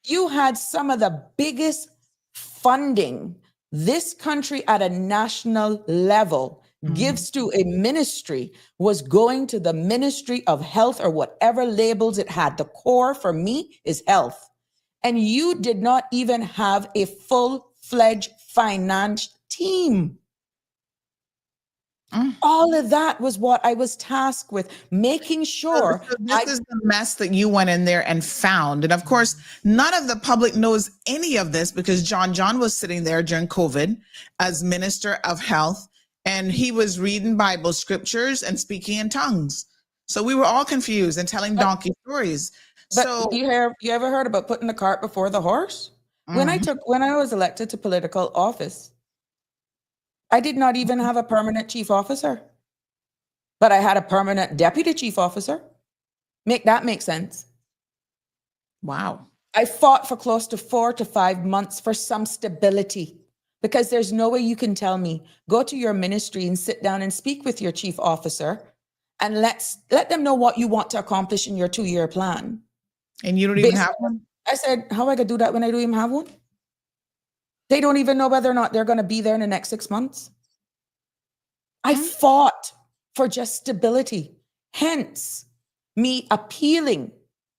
You had some of the biggest funding this country at a national level gives to a ministry was going to the Ministry of Health or whatever labels it had. The core for me is health. And you did not even have a full-fledged finance team. All of that was what I was tasked with, making sure. So this is the mess that you went in there and found. And of course, none of the public knows any of this because John was sitting there during COVID as Minister of Health, and he was reading Bible scriptures and speaking in tongues. So we were all confused and telling donkey stories. But So you ever heard about putting the cart before the horse? When I was elected to political office, I did not even have a permanent chief officer, but I had a permanent deputy chief officer. Make sense? wow. I fought for close to 4 to 5 months for some stability because there's no way you can tell me, go to your ministry and sit down and speak with your chief officer and let them know what you want to accomplish in your 2-year plan. And you don't even have one? I said, how I could do that when I don't even have one? They don't even know whether or not they're going to be there in the next 6 months. I fought for just stability. Hence, me appealing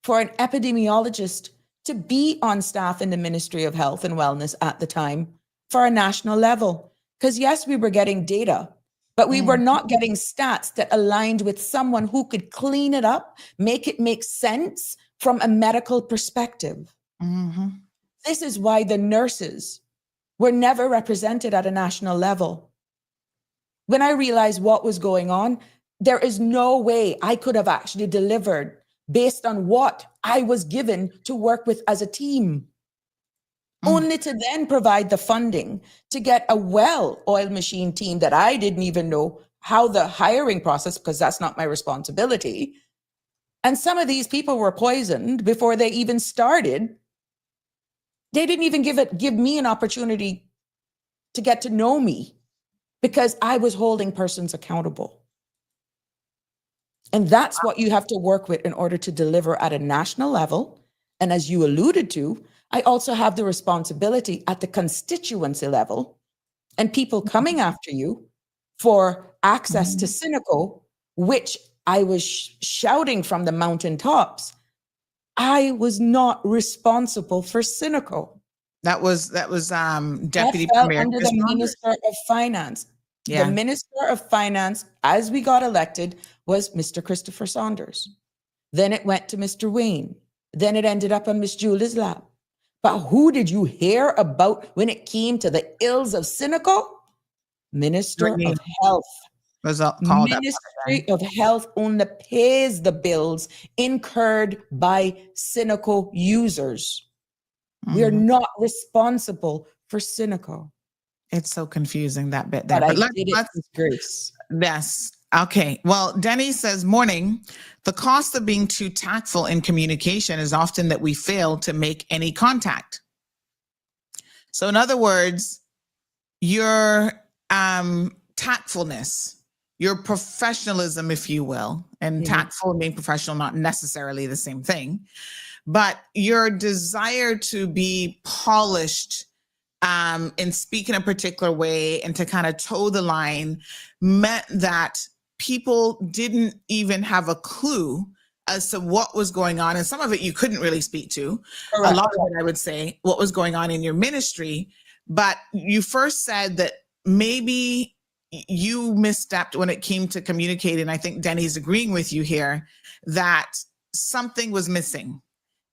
for an epidemiologist to be on staff in the Ministry of Health and Wellness at the time for a national level. Because yes, we were getting data, but we were not getting stats that aligned with someone who could clean it up, make it make sense from a medical perspective. This is why the nurses were never represented at a national level. When I realized what was going on, there is no way I could have actually delivered based on what I was given to work with as a team. Only to then provide the funding to get a well-oiled machine team that I didn't even know how the hiring process, because that's not my responsibility. And some of these people were poisoned before they even started. They didn't even give me an opportunity to get to know me because I was holding persons accountable. And that's what you have to work with in order to deliver at a national level. And as you alluded to, I also have the responsibility at the constituency level and people coming after you for access to Cineco, which I was shouting from the mountaintops. I was not responsible for Cineco. That was Deputy That fell Premier under the Minister of Finance. Yeah. The Minister of Finance, as we got elected, was Mr. Christopher Saunders. Then it went to Mr. Wayne. Then it ended up on Miss Julie's lap. But who did you hear about when it came to the ills of Cineco? Minister of Health. Was called Ministry of Health only pays the bills incurred by Cineco users. We're not responsible for Cineco. It's so confusing, that bit there. But I did it with grace. Yes. Okay. Well, Denny says, morning. The cost of being too tactful in communication is often that we fail to make any contact. So in other words, your tactfulness, your professionalism, if you will, and tactful and being professional, not necessarily the same thing, but your desire to be polished and speak in a particular way and to kind of toe the line meant that people didn't even have a clue as to what was going on. And some of it you couldn't really speak to. Correct. A lot of it, I would say, what was going on in your ministry. But you first said that maybe you misstepped when it came to communicating. I think Denny's agreeing with you here that something was missing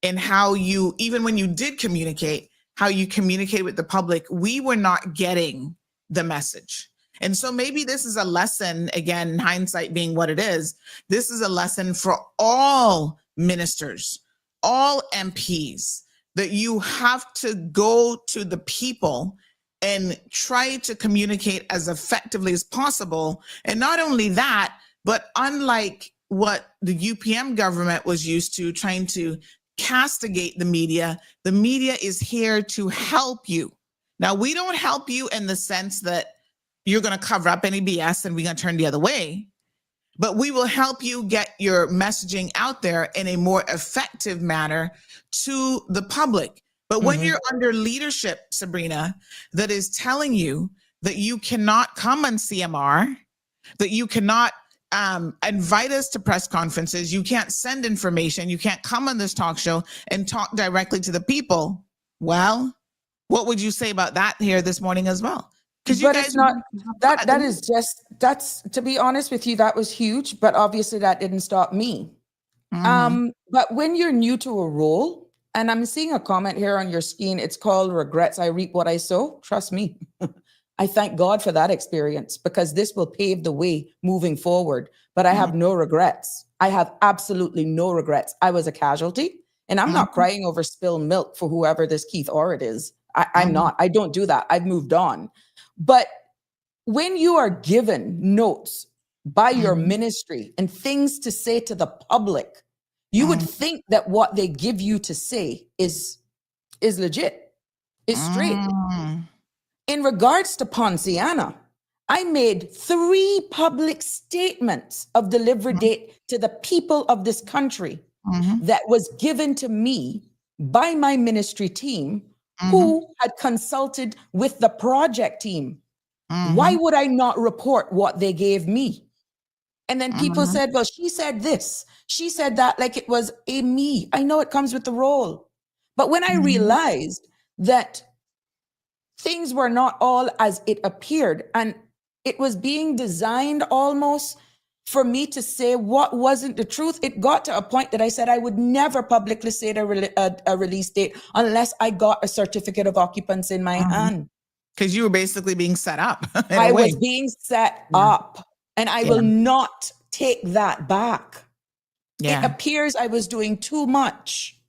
in how you, even when you did communicate, how you communicate with the public, we were not getting the message. And so maybe this is a lesson, again, hindsight being what it is, this is a lesson for all ministers, all MPs, that you have to go to the people and try to communicate as effectively as possible. And not only that, but unlike what the UPM government was used to, trying to castigate the media is here to help you. Now, we don't help you in the sense that you're going to cover up any BS and we're going to turn the other way, but we will help you get your messaging out there in a more effective manner to the public. But when you're under leadership, Sabrina, that is telling you that you cannot come on CMR, that you cannot invite us to press conferences, you can't send information, you can't come on this talk show and talk directly to the people, well, what would you say about that here this morning as well? Because you guys, it's not that is just, that's, to be honest with you, that was huge, but obviously that didn't stop me. But when you're new to a role, and I'm seeing a comment here on your screen, it's called regrets, I reap what I sow. Trust me. I thank God for that experience, because this will pave the way moving forward. But I have no regrets. I have absolutely no regrets. I was a casualty, and I'm not crying over spilled milk for whoever this Keith Orrit is. I'm not. I don't do that. I've moved on. But when you are given notes by your ministry and things to say to the public, you would think that what they give you to say is legit, is straight. In regards to Poinciana, I made 3 public statements of delivery date to the people of this country that was given to me by my ministry team, who had consulted with the project team. Why would I not report what they gave me? And then people said, well, she said this, she said that, like it was a me. I know it comes with the role. But when I realized that things were not all as it appeared, and it was being designed almost for me to say what wasn't the truth, it got to a point that I said I would never publicly say a release date unless I got a certificate of occupancy in my hand. Because you were basically being set up. I was being set up, and I will not take that back. It appears I was doing too much,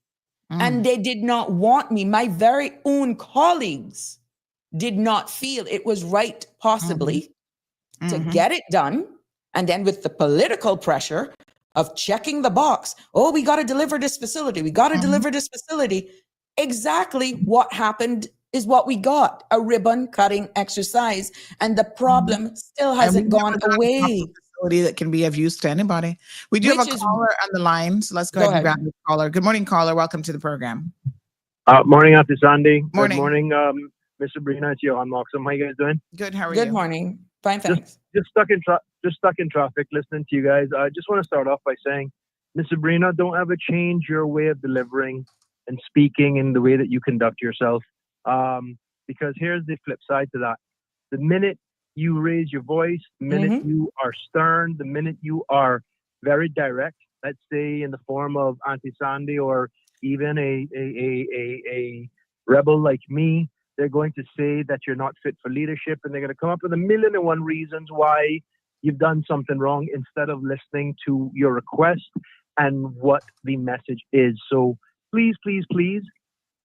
and they did not want me. My very own colleagues did not feel it was right, possibly, to get it done. And then with the political pressure of checking the box, oh, we got to deliver this facility. We got to deliver this facility. Exactly what happened is what we got, a ribbon cutting exercise. And the problem still hasn't gone away. Facility that can be of use to anybody. We do have a caller on the line, so let's go ahead and grab the caller. Good morning, caller. Welcome to the program. Morning, Aunty Sandy. Morning. Good morning, Miss Sabrina. It's Johan Moxham. How you guys doing? Good. How are you? Good morning. Fine, thanks. Just stuck in traffic listening to you guys. I just want to start off by saying, Miss Sabrina, don't ever change your way of delivering and speaking in the way that you conduct yourself. Because here's the flip side to that. The minute you raise your voice, the minute you are stern, the minute you are very direct, let's say in the form of Aunty Sandy or even a rebel like me, they're going to say that you're not fit for leadership, and they're going to come up with 1,000,001 reasons why you've done something wrong instead of listening to your request and what the message is. So please, please, please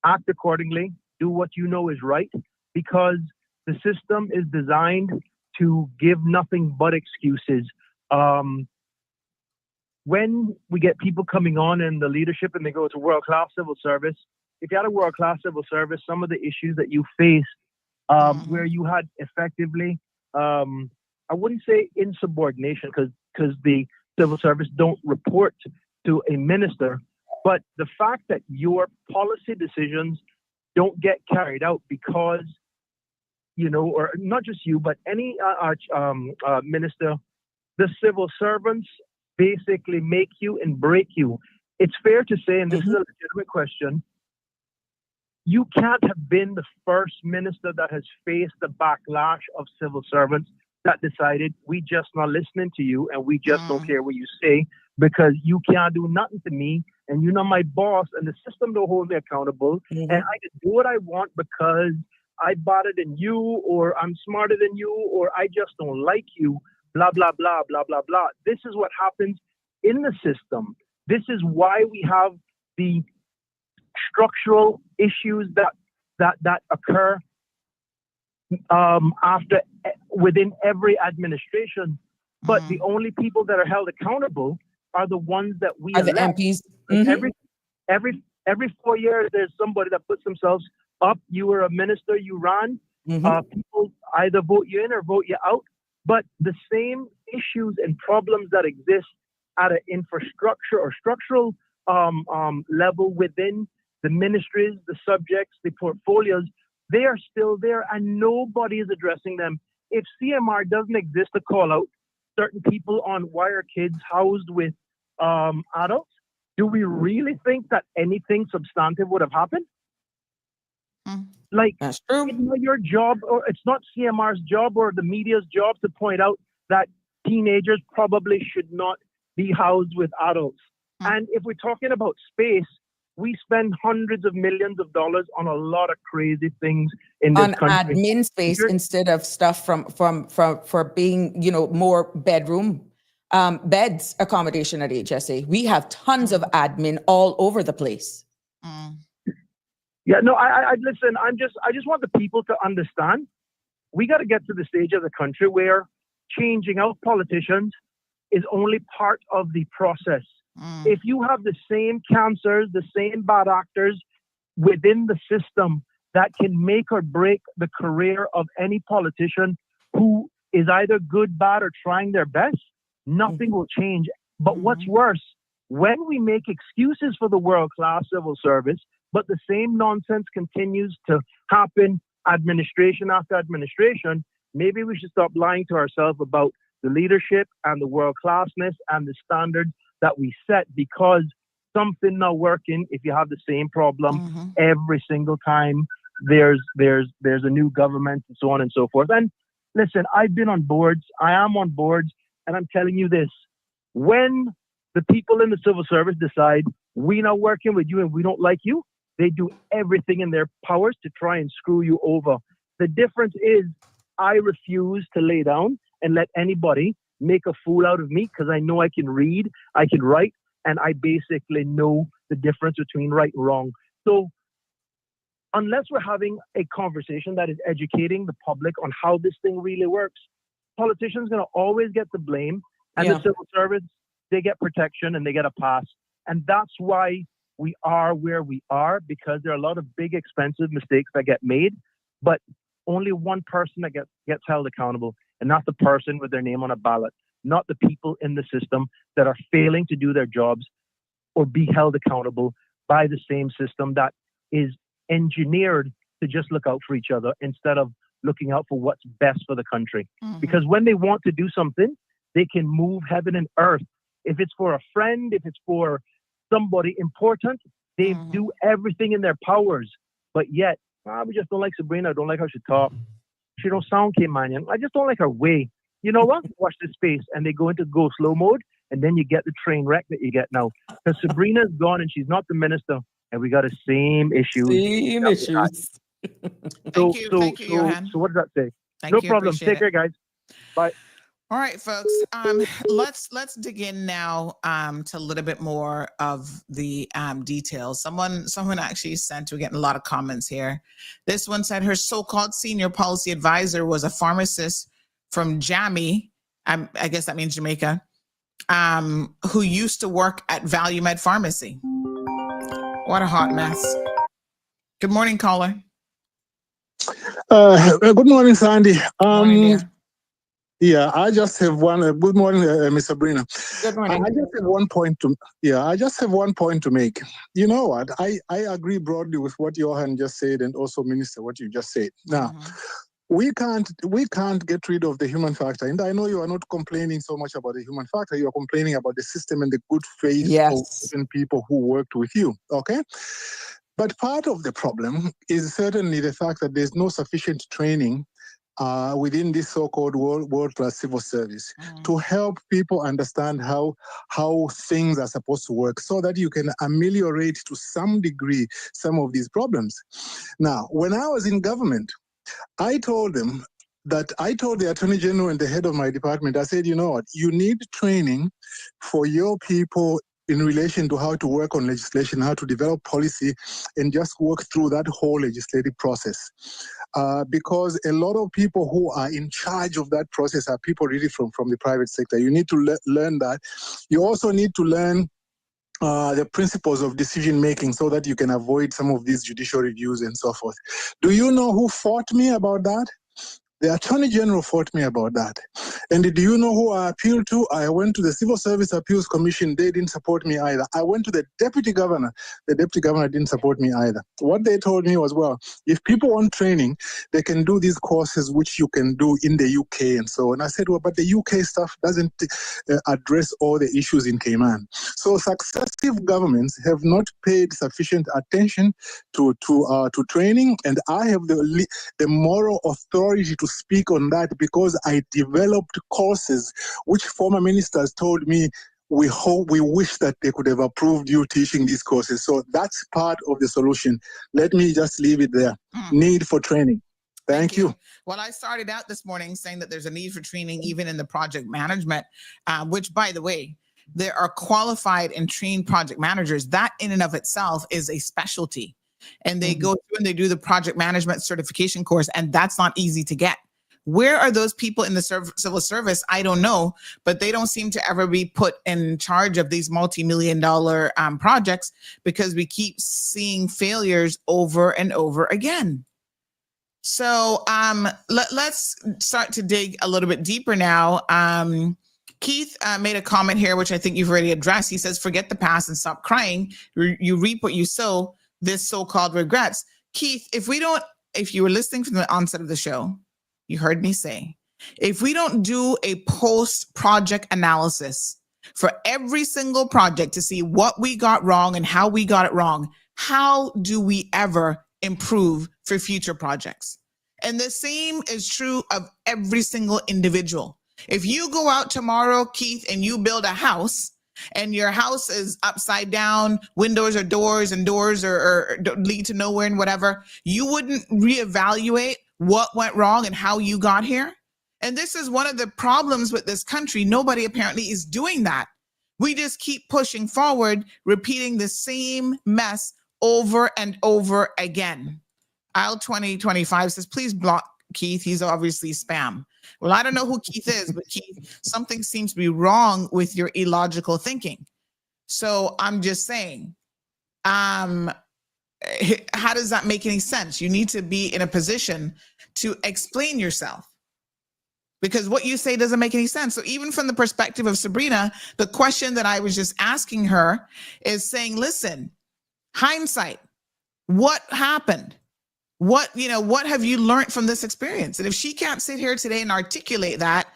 act accordingly. Do what you know is right, because the system is designed to give nothing but excuses. When we get people coming on in the leadership and they go to world-class civil service, if you had a world-class civil service, some of the issues that you face where you had effectively, I wouldn't say insubordination, because the civil service don't report to a minister, but the fact that your policy decisions don't get carried out because, you know, or not just you, but any minister, the civil servants basically make you and break you. It's fair to say, and this is a legitimate question, you can't have been the first minister that has faced the backlash of civil servants that decided, we just not listening to you and we just don't care what you say, because you can't do nothing to me and you're not my boss, and the system don't hold me accountable, Mhm. and I can do what I want because I better than you, or I'm smarter than you, or I just don't like you, blah, blah, blah, blah, blah, blah. This is what happens in the system. This is why we have the structural issues that occur within every administration. But the only people that are held accountable are the ones that we Are the elect. MPs? Like Mhm. every 4 years, there's somebody that puts themselves up. You were a minister, you ran. Mhm. People either vote you in or vote you out. But the same issues and problems that exist at an infrastructure or structural level within the ministries, the subjects, the portfolios, they are still there, and nobody is addressing them. If CMR doesn't exist to call out certain people on why are kids housed with adults, do we really think that anything substantive would have happened? Like, That's true. it's not your job, or it's not CMR's job or the media's job to point out that teenagers probably should not be housed with adults. And if we're talking about space, we spend hundreds of millions of dollars on a lot of crazy things in this On country. admin space You're- instead of stuff for being, more bedroom beds accommodation at HSA. We have tons of admin all over the place. Yeah, no, I listen. I just want the people to understand. We got to get to the stage of the country where changing out politicians is only part of the process. If you have the same cancers, the same bad actors within the system that can make or break the career of any politician who is either good, bad, or trying their best, nothing will change. But what's worse, when we make excuses for the world-class civil service, but the same nonsense continues to happen administration after administration, maybe we should stop lying to ourselves about the leadership and the world-classness and the standards that we set, because something not working if you have the same problem every single time there's a new government and so on and so forth. And listen, I've been on boards, I am on boards, and I'm telling you this, when the people in the civil service decide we're not working with you and we don't like you, they do everything in their powers to try and screw you over. The difference is I refuse to lay down and let anybody make a fool out of me, because I know I can read, I can write, and I basically know the difference between right and wrong. So unless we're having a conversation that is educating the public on how this thing really works, politicians are going to always get the blame, and the civil service, they get protection and they get a pass. And that's why we are where we are, because there are a lot of big, expensive mistakes that get made, but only one person that gets held accountable, and not the person with their name on a ballot, not the people in the system that are failing to do their jobs or be held accountable by the same system that is engineered to just look out for each other instead of looking out for what's best for the country. Because when they want to do something, they can move heaven and earth. If it's for a friend, if it's for somebody important, they do everything in their powers. But yet, we just don't like Sabrina. I don't like how she talks. She don't sound Caymanian. I just don't like her way. You know what? Watch this space. And they go into go slow mode, and then you get the train wreck that you get now. Because Sabrina's gone and she's not the minister, and we got the same issues. Same issues. Thank you, Johan. So what does that say? Thank No you, problem. appreciate Take it. care, guys. Bye. All right, folks. Let's dig in now to a little bit more of the details. Someone actually sent. We're getting a lot of comments here. This one said her so-called senior policy advisor was a pharmacist from Jammy. I guess that means Jamaica. Who used to work at Value Med Pharmacy. What a hot mess. Good morning, caller. Good morning, Sandy. Morning, dear. Yeah, I just have one. Good morning, Miss Sabrina. Good morning. I just have one point to. Yeah, I just have one point to make. You know what? I agree broadly with what Johan just said, and also Minister, what you just said. Now, we can't get rid of the human factor, and I know you are not complaining so much about the human factor. You are complaining about the system and the good faith of certain people who worked with you. Okay. But part of the problem is certainly the fact that there's no sufficient training within this so-called world-class civil service to help people understand how things are supposed to work so that you can ameliorate to some degree some of these problems. Now, when I was in government, I told them that I told the Attorney General and the head of my department, I said, you know what, you need training for your people in relation to how to work on legislation, how to develop policy, and just work through that whole legislative process. Because a lot of people who are in charge of that process are people really from the private sector. You need to learn that. You also need to learn the principles of decision making so that you can avoid some of these judicial reviews and so forth. Do you know who fought me about that? The Attorney General fought me about that. And do you know who I appealed to? I went to the Civil Service Appeals Commission. They didn't support me either. I went to the Deputy Governor. The Deputy Governor didn't support me either. What they told me was, well, if people want training, they can do these courses, which you can do in the UK and so on. I said, well, but the UK stuff doesn't address all the issues in Cayman. So successive governments have not paid sufficient attention to training, and I have the moral authority to speak on that because I developed courses which former ministers told me we wish that they could have approved you teaching these courses. So that's part of the solution. Let me just leave it there. Need for training. Thank you. Well, I started out this morning saying that there's a need for training even in the project management, which, by the way, there are qualified and trained project managers. That in and of itself is a specialty. And they go through and they do the project management certification course, and that's not easy to get. Where are those people in the civil service? I don't know, but they don't seem to ever be put in charge of these multi-million-dollar projects because we keep seeing failures over and over again. So let's start to dig a little bit deeper now. Keith made a comment here, which I think you've already addressed. He says, forget the past and stop crying. You reap what you sow. This so-called regrets. Keith, if you were listening from the onset of the show, you heard me say, if we don't do a post-project analysis for every single project to see what we got wrong and how we got it wrong, how do we ever improve for future projects? And the same is true of every single individual. If you go out tomorrow, Keith, and you build a house, and your house is upside down, windows or doors, and doors or lead to nowhere and whatever, you wouldn't reevaluate what went wrong and how you got here. And this is one of the problems with this country. Nobody apparently is doing that. We just keep pushing forward, repeating the same mess over and over again. Aisle 2025 says, please block Keith. He's obviously spam. Well, I don't know who Keith is, but Keith, something seems to be wrong with your illogical thinking. So I'm just saying, how does that make any sense? You need to be in a position to explain yourself because what you say doesn't make any sense. So even from the perspective of Sabrina, the question that I was just asking her is saying, listen, hindsight, what happened? What have you learned from this experience? And if she can't sit here today and articulate that,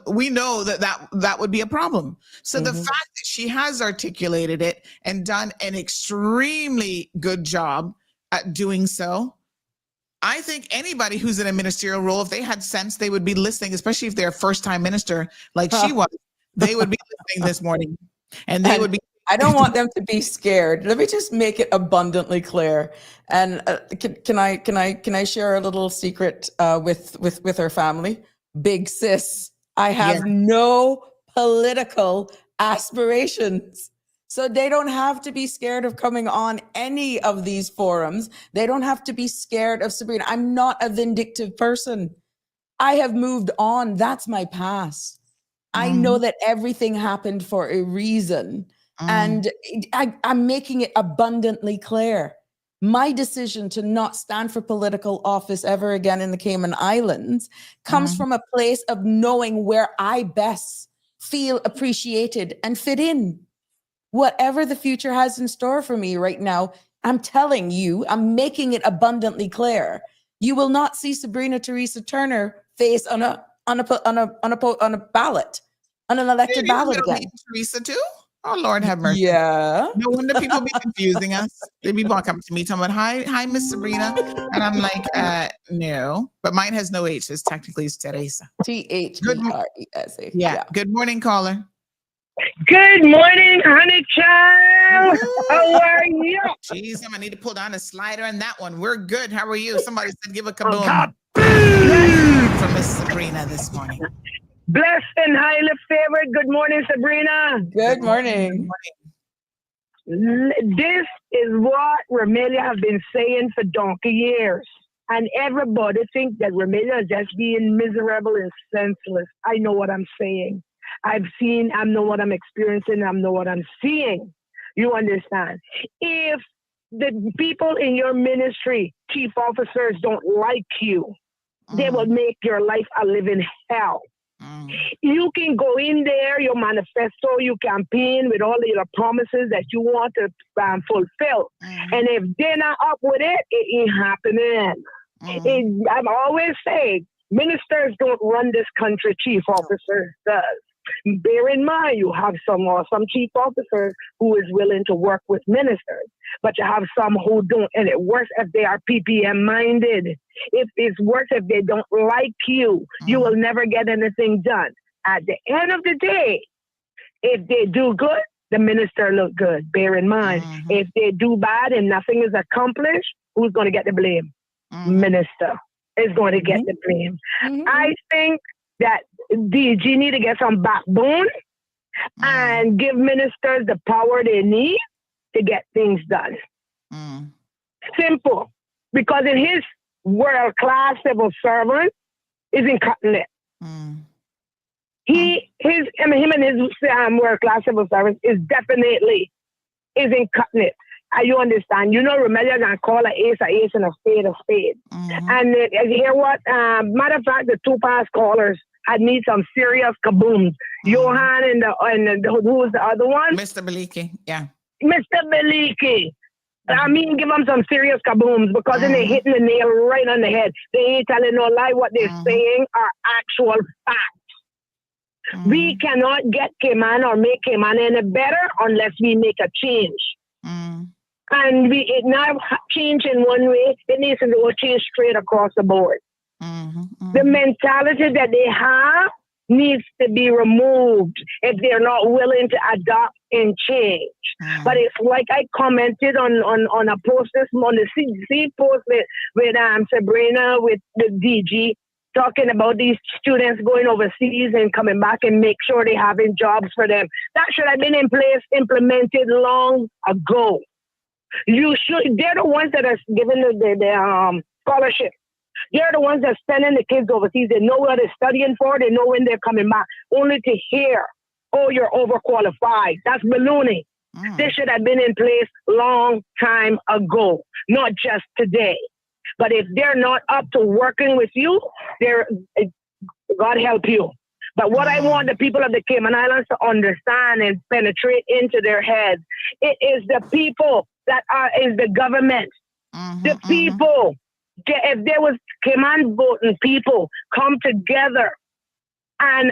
we know that would be a problem. So the fact that she has articulated it and done an extremely good job at doing so, I think anybody who's in a ministerial role, if they had sense, they would be listening, especially if they're a first-time minister like she was, they would be listening this morning. And they would be. I don't want them to be scared. Let me just make it abundantly clear. And can I share a little secret with her family? Big sis, I have no political aspirations. So they don't have to be scared of coming on any of these forums. They don't have to be scared of Sabrina. I'm not a vindictive person. I have moved on. That's my past. I know that everything happened for a reason. And I'm making it abundantly clear. My decision to not stand for political office ever again in the Cayman Islands comes from a place of knowing where I best feel appreciated and fit in. Whatever the future has in store for me right now, I'm telling you, I'm making it abundantly clear. You will not see Sabrina Teresa Turner face on a ballot, on an elected ballot again. Teresa too? Oh, Lord have mercy. Yeah. No wonder people be confusing us. They be walking up to me talking about, hi, Miss Sabrina. And I'm like, no. But mine has no H. It's technically it's Teresa. Teresa. Yeah. Good morning, caller. Good morning, honey child. How are you? Jeez, I need to pull down a slider on that one. We're good. How are you? Somebody said give a kaboom from Miss Sabrina this morning. Blessed and highly favored. Good morning, Sabrina. Good morning. This is what Romelia have been saying for donkey years. And everybody think that Romelia is just being miserable and senseless. I know what I'm saying. I know what I'm experiencing, I know what I'm seeing. You understand? If the people in your ministry, chief officers, don't like you, they will make your life a living hell. You can go in there, your manifesto, you campaign with all your promises that you want to fulfill. And if they're not up with it, it ain't happening. I'm always saying, ministers don't run this country, chief officers does. Bear in mind, you have some chief officers who is willing to work with ministers, but you have some who don't, and it works if they are PPM minded. It's worse if they don't like you. You will never get anything done. At the end of the day, if they do good, the minister look good. Bear in mind, if they do bad and nothing is accomplished, who's going to get the blame? Minister is going to get the blame. I think that DG need to get some backbone and give ministers the power they need to get things done. Simple. Because in his world-class civil servant isn't cutting it. Him and his world-class civil servant is definitely isn't cutting it. You understand? You know, Romelia can call an ace and a spade a spade. And you hear what? Matter of fact, the two past callers had need some serious kabooms. Johan and who was the other one? Mr. Beliki, yeah. Mr. Beliki. I mean, give them some serious kabooms because then they're hitting the nail right on the head. They ain't telling no lie. What they're saying are actual facts. We cannot get Cayman or make Cayman any better unless we make a change. And it not change in one way. It needs to go change straight across the board. The mentality that they have needs to be removed if they're not willing to adopt and change. But it's like I commented on a post this morning, the CDC post with Sabrina, with the DG, talking about these students going overseas and coming back and make sure they're having jobs for them. That should have been in place, implemented long ago. They're the ones that are giving the scholarship. They're the ones that are sending the kids overseas. They know what they're studying for. They know when they're coming back. Only to hear, oh, you're overqualified. That's ballooning. This should have been in place long time ago, not just today. But if they're not up to working with you, God help you. But what I want the people of the Cayman Islands to understand and penetrate into their heads, it is the people that is the government. The people. If there was Cayman voting people come together and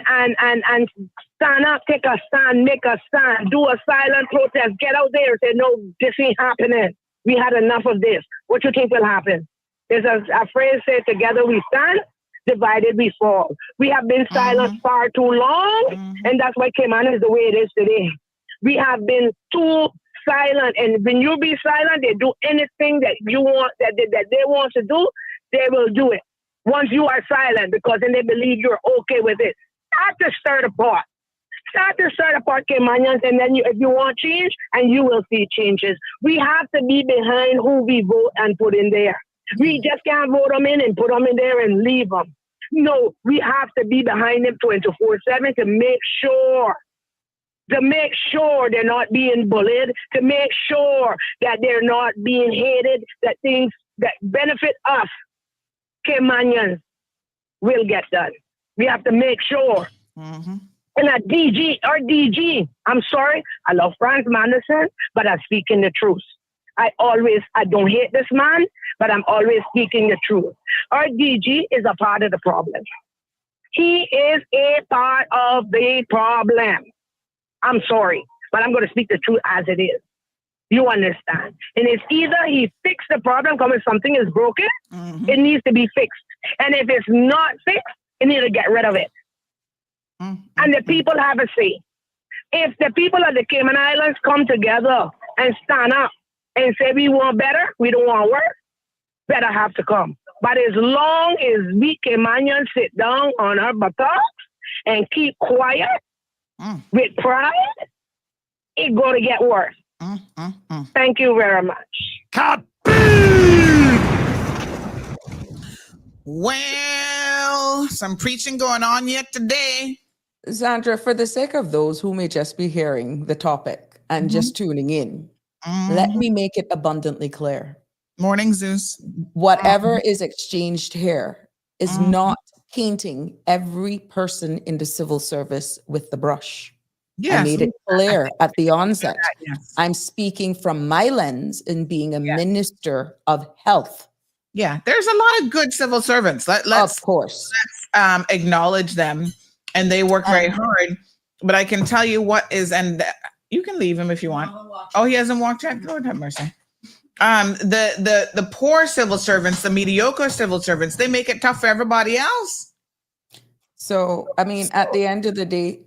stand up, take a stand, make a stand, do a silent protest, get out there and say, no, this ain't happening. We had enough of this. What you think will happen? There's a phrase said, together we stand, divided we fall. We have been silent far too long, and that's why Cayman is the way it is today. We have been too silent, and when you be silent, they do anything that you want, that they want to do, they will do it. Once you are silent, because then they believe you're okay with it. Start to stir the pot. Start to stir the pot, Caymanians, and then if you want change, and you will see changes. We have to be behind who we vote and put in there. We just can't vote them in and put them in there and leave them. No, we have to be behind them 24/7 to make sure they're not being bullied, to make sure that they're not being hated, that things that benefit us, Caymanians, will get done. We have to make sure. And a DG, I'm sorry, I love Franz Manderson, but I'm speaking the truth. I don't hate this man, but I'm always speaking the truth. Our DG is a part of the problem. He is a part of the problem. I'm sorry. but I'm going to speak the truth as it is. You understand? And it's either he fixed the problem, because if something is broken, it needs to be fixed. And if it's not fixed, you need to get rid of it. And the people have a say. If the people of the Cayman Islands come together and stand up and say we want better, we don't want work, better have to come. But as long as we Caymanians sit down on our buttocks and keep quiet with pride, it's going to get worse. Thank you very much. Well, some preaching going on yet today. Sandra, for the sake of those who may just be hearing the topic and just tuning in, let me make it abundantly clear. Morning, Zeus. Whatever is exchanged here is not painting every person in the civil service with the brush. Yes. I made it clear at the onset. Yes. I'm speaking from my lens in being a minister of health. Yeah, there's a lot of good civil servants. Let's of course acknowledge them, and they work very hard. But I can tell you what is, and you can leave him if you want. Oh, he hasn't walked yet. Lord have mercy. The poor civil servants, the mediocre civil servants, they make it tough for everybody else. So, I mean, at the end of the day,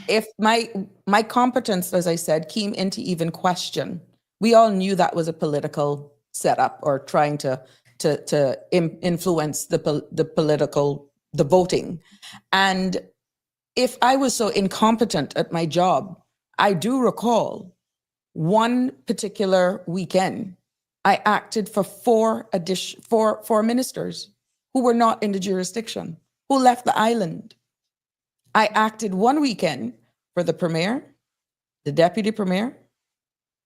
if my competence, as I said, came into even question, we all knew that was a political setup or trying to influence the voting. And if I was so incompetent at my job, I do recall one particular weekend, I acted for four ministers who were not in the jurisdiction, who left the island. I acted one weekend for the premier, the deputy premier,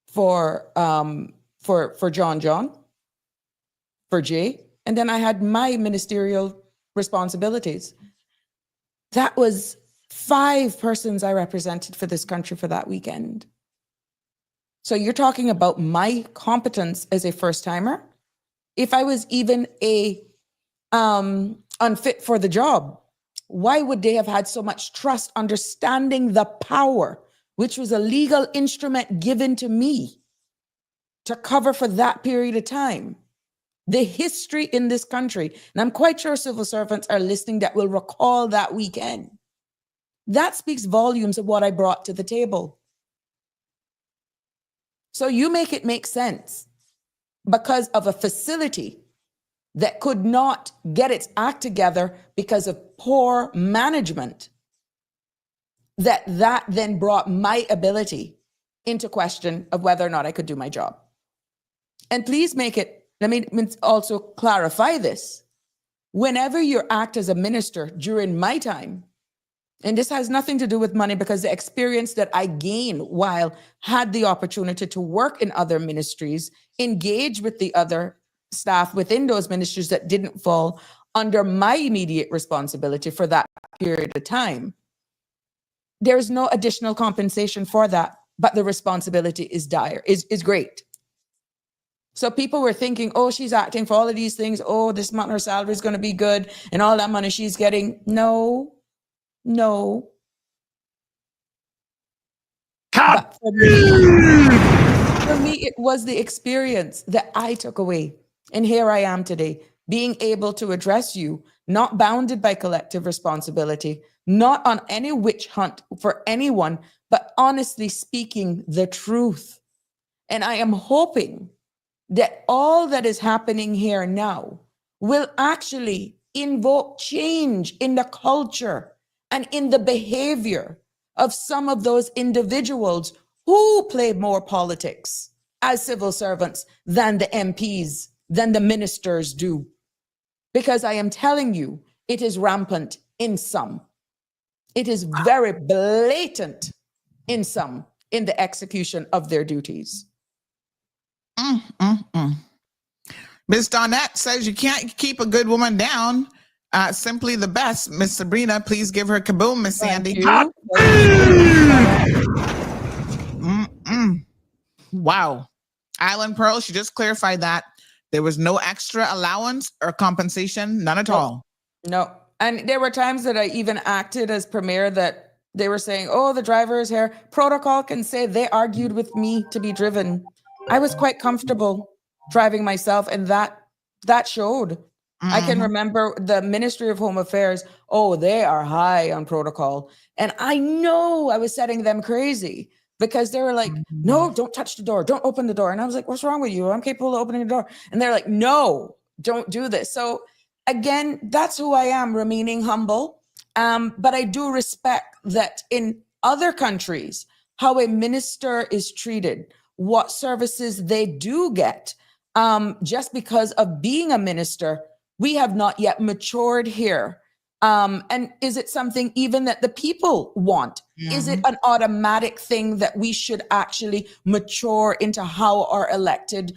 for John, for Jay, and then I had my ministerial responsibilities. That was 5 persons I represented for this country for that weekend. So you're talking about my competence as a first timer. If I was even unfit for the job, why would they have had so much trust, understanding the power, which was a legal instrument given to me to cover for that period of time? The history in this country, and I'm quite sure civil servants are listening that will recall that weekend. That speaks volumes of what I brought to the table. So you make it make sense because of a facility that could not get its act together because of poor management, that then brought my ability into question of whether or not I could do my job. And please let me also clarify this. Whenever you act as a minister during my time, and this has nothing to do with money because the experience that I gained while had the opportunity to work in other ministries, engage with the other staff within those ministries that didn't fall under my immediate responsibility for that period of time, there's no additional compensation for that, but the responsibility is is great. So people were thinking, oh, she's acting for all of these things. Oh, this month her salary is going to be good and all that money she's getting. No. But for me, it was the experience that I took away. And here I am today, being able to address you, not bounded by collective responsibility, not on any witch hunt for anyone, but honestly speaking the truth. And I am hoping that all that is happening here now will actually invoke change in the culture and in the behavior of some of those individuals who play more politics as civil servants than the MPs, than the ministers do. Because I am telling you, it is rampant in some. It is very blatant in some in the execution of their duties. Miss Donette says you can't keep a good woman down. Simply the best. Miss Sabrina, please give her kaboom, Miss Sandy. Wow. Island Pearl, she just clarified that there was no extra allowance or compensation, none at all. No. And there were times that I even acted as premier that They were saying, oh, the driver is here. Protocol can say they argued with me to be driven. I was quite comfortable driving myself, and that showed. I can remember the Ministry of Home Affairs, oh, they are high on protocol. And I know I was setting them crazy because they were like, no, don't touch the door. Don't open the door. And I was like, what's wrong with you? I'm capable of opening the door. And they're like, no, don't do this. So again, that's who I am, remaining humble. But I do respect that in other countries, how a minister is treated, what services they do get, just because of being a minister. We have not yet matured here. And is it something even that the people want? Is it an automatic thing that we should actually mature into how our elected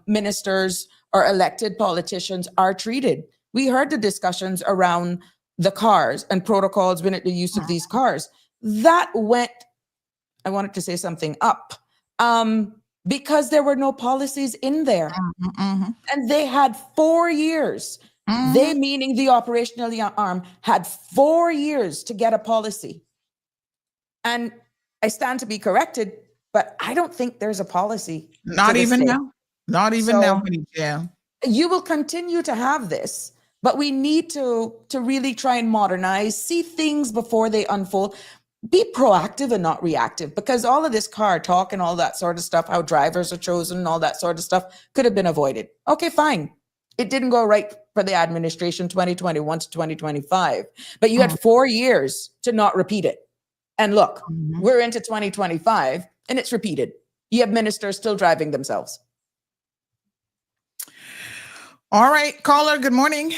ministers or elected politicians are treated? We heard the discussions around the cars and protocols when the use of these cars. That went, I wanted to say something up. Because there were no policies in there. And they had 4 years. They, meaning the operational arm, had 4 years to get a policy. And I stand to be corrected, but I don't think there's a policy. Not even now. Not even now. Yeah. You will continue to have this, but we need to really try and modernize, see things before they unfold. Be proactive and not reactive, because all of this car talk and all that sort of stuff, how drivers are chosen and all that sort of stuff could have been avoided. Okay, fine. It didn't go right for the administration 2021 to 2025, but you had 4 years to not repeat it. And look, we're into 2025 and it's repeated. You have ministers still driving themselves. All right, caller, good morning.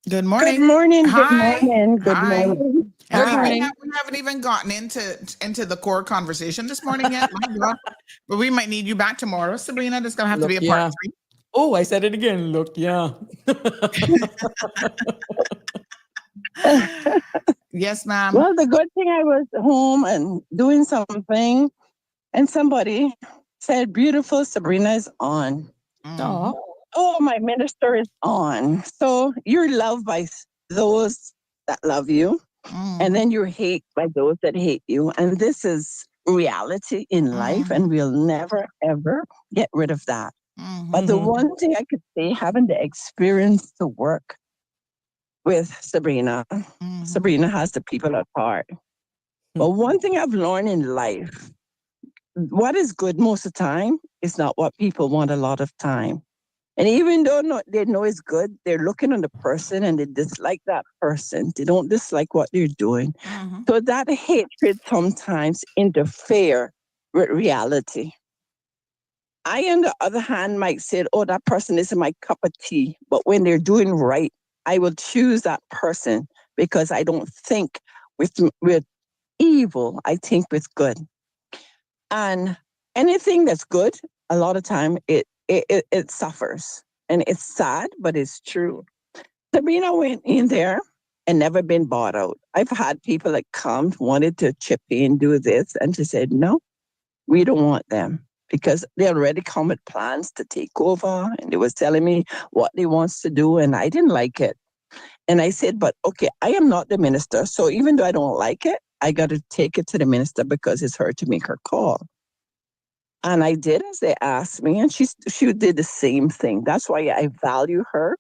Good morning. Good morning. Hi. Good morning. Good Hi. morning. We haven't even gotten into the core conversation this morning yet. My God. But we might need you back tomorrow, Sabrina. There's gonna have to be a part 3. Oh, I said it again. Look, yeah. Yes, ma'am. Well, the good thing, I was home and doing something, and somebody said, beautiful Sabrina is on. Oh, my minister is on. So you're loved by those that love you, and then you're hated by those that hate you. And this is reality in life, and we'll never, ever get rid of that. But the one thing I could say, having the experience to work with Sabrina, Sabrina has the people at heart. But one thing I've learned in life, what is good most of the time is not what people want a lot of time. And even though they know it's good, they're looking on the person and they dislike that person. They don't dislike what they're doing. So that hatred sometimes interfere with reality. I, on the other hand, might say, oh, that person isn't my cup of tea. But when they're doing right, I will choose that person because I don't think with evil, I think with good. And anything that's good, a lot of time it suffers. And it's sad, but it's true. Sabrina went in there and never been bought out. I've had people that come, wanted to chip in, do this, and she said, no, we don't want them. Because they already come with plans to take over, and they was telling me what they wants to do, and I didn't like it. And I said, but okay, I am not the minister, so even though I don't like it, I got to take it to the minister because it's her to make her call. And I did as they asked me, and she did the same thing. That's why I value her,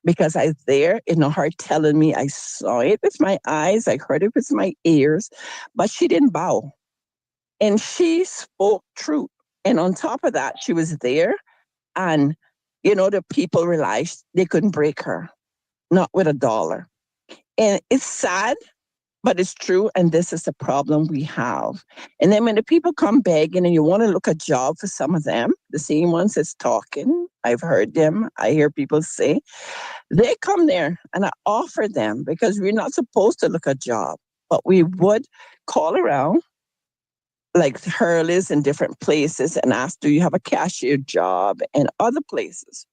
because I was there, her telling me, I saw it with my eyes, I heard it with my ears, but she didn't bow. And she spoke truth. And on top of that, she was there, and, the people realized they couldn't break her, not with $1. And it's sad, but it's true, and this is the problem we have. And then when the people come begging and you want to look a job for some of them, the same ones that's talking, I've heard them, I hear people say, they come there and I offer them, because we're not supposed to look a job, but we would call around, like Hurley's in different places, and ask, do you have a cashier job, and other places.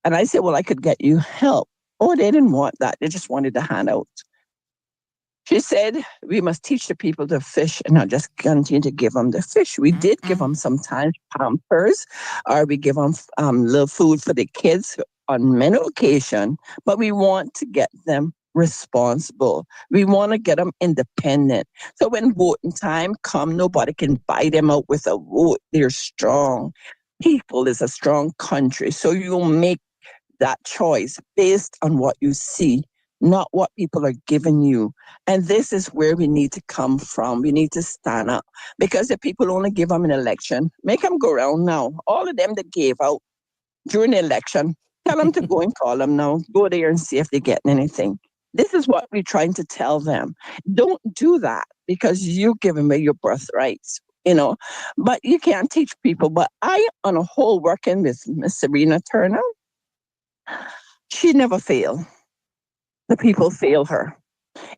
And I said, well, I could get you help. Oh, they didn't want that. They just wanted the handout. She said, we must teach the people to fish and not just continue to give them the fish. We did give them sometimes Pampers, or we give them little food for the kids on many occasions, but we want to get them responsible. We want to get them independent. So when voting time come, nobody can buy them out with a vote. They're strong. People is a strong country. So you'll make that choice based on what you see, not what people are giving you. And this is where we need to come from. We need to stand up, because if people only give them an election, make them go around now. All of them that gave out during the election, tell them to go and call them now. Go there and see if they're getting anything. This is what we're trying to tell them. Don't do that, because you're giving me your birthrights, But you can't teach people. But I, on a whole, working with Miss Sabrina Turner, she never failed. The people fail her.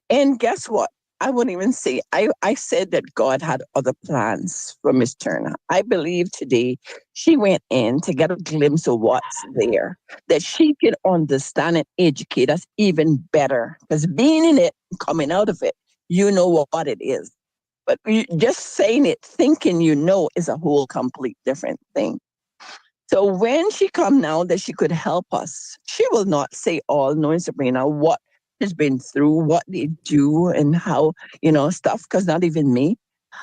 And guess what? I wouldn't even say, I said that God had other plans for Miss Turner. I believe today she went in to get a glimpse of what's there, that she can understand and educate us even better. Because being in it, coming out of it, you know what it is. But just saying it, thinking is a whole complete different thing. So when she come now that she could help us, she will not say all, knowing Sabrina, what has been through, what they do and how, stuff, because not even me.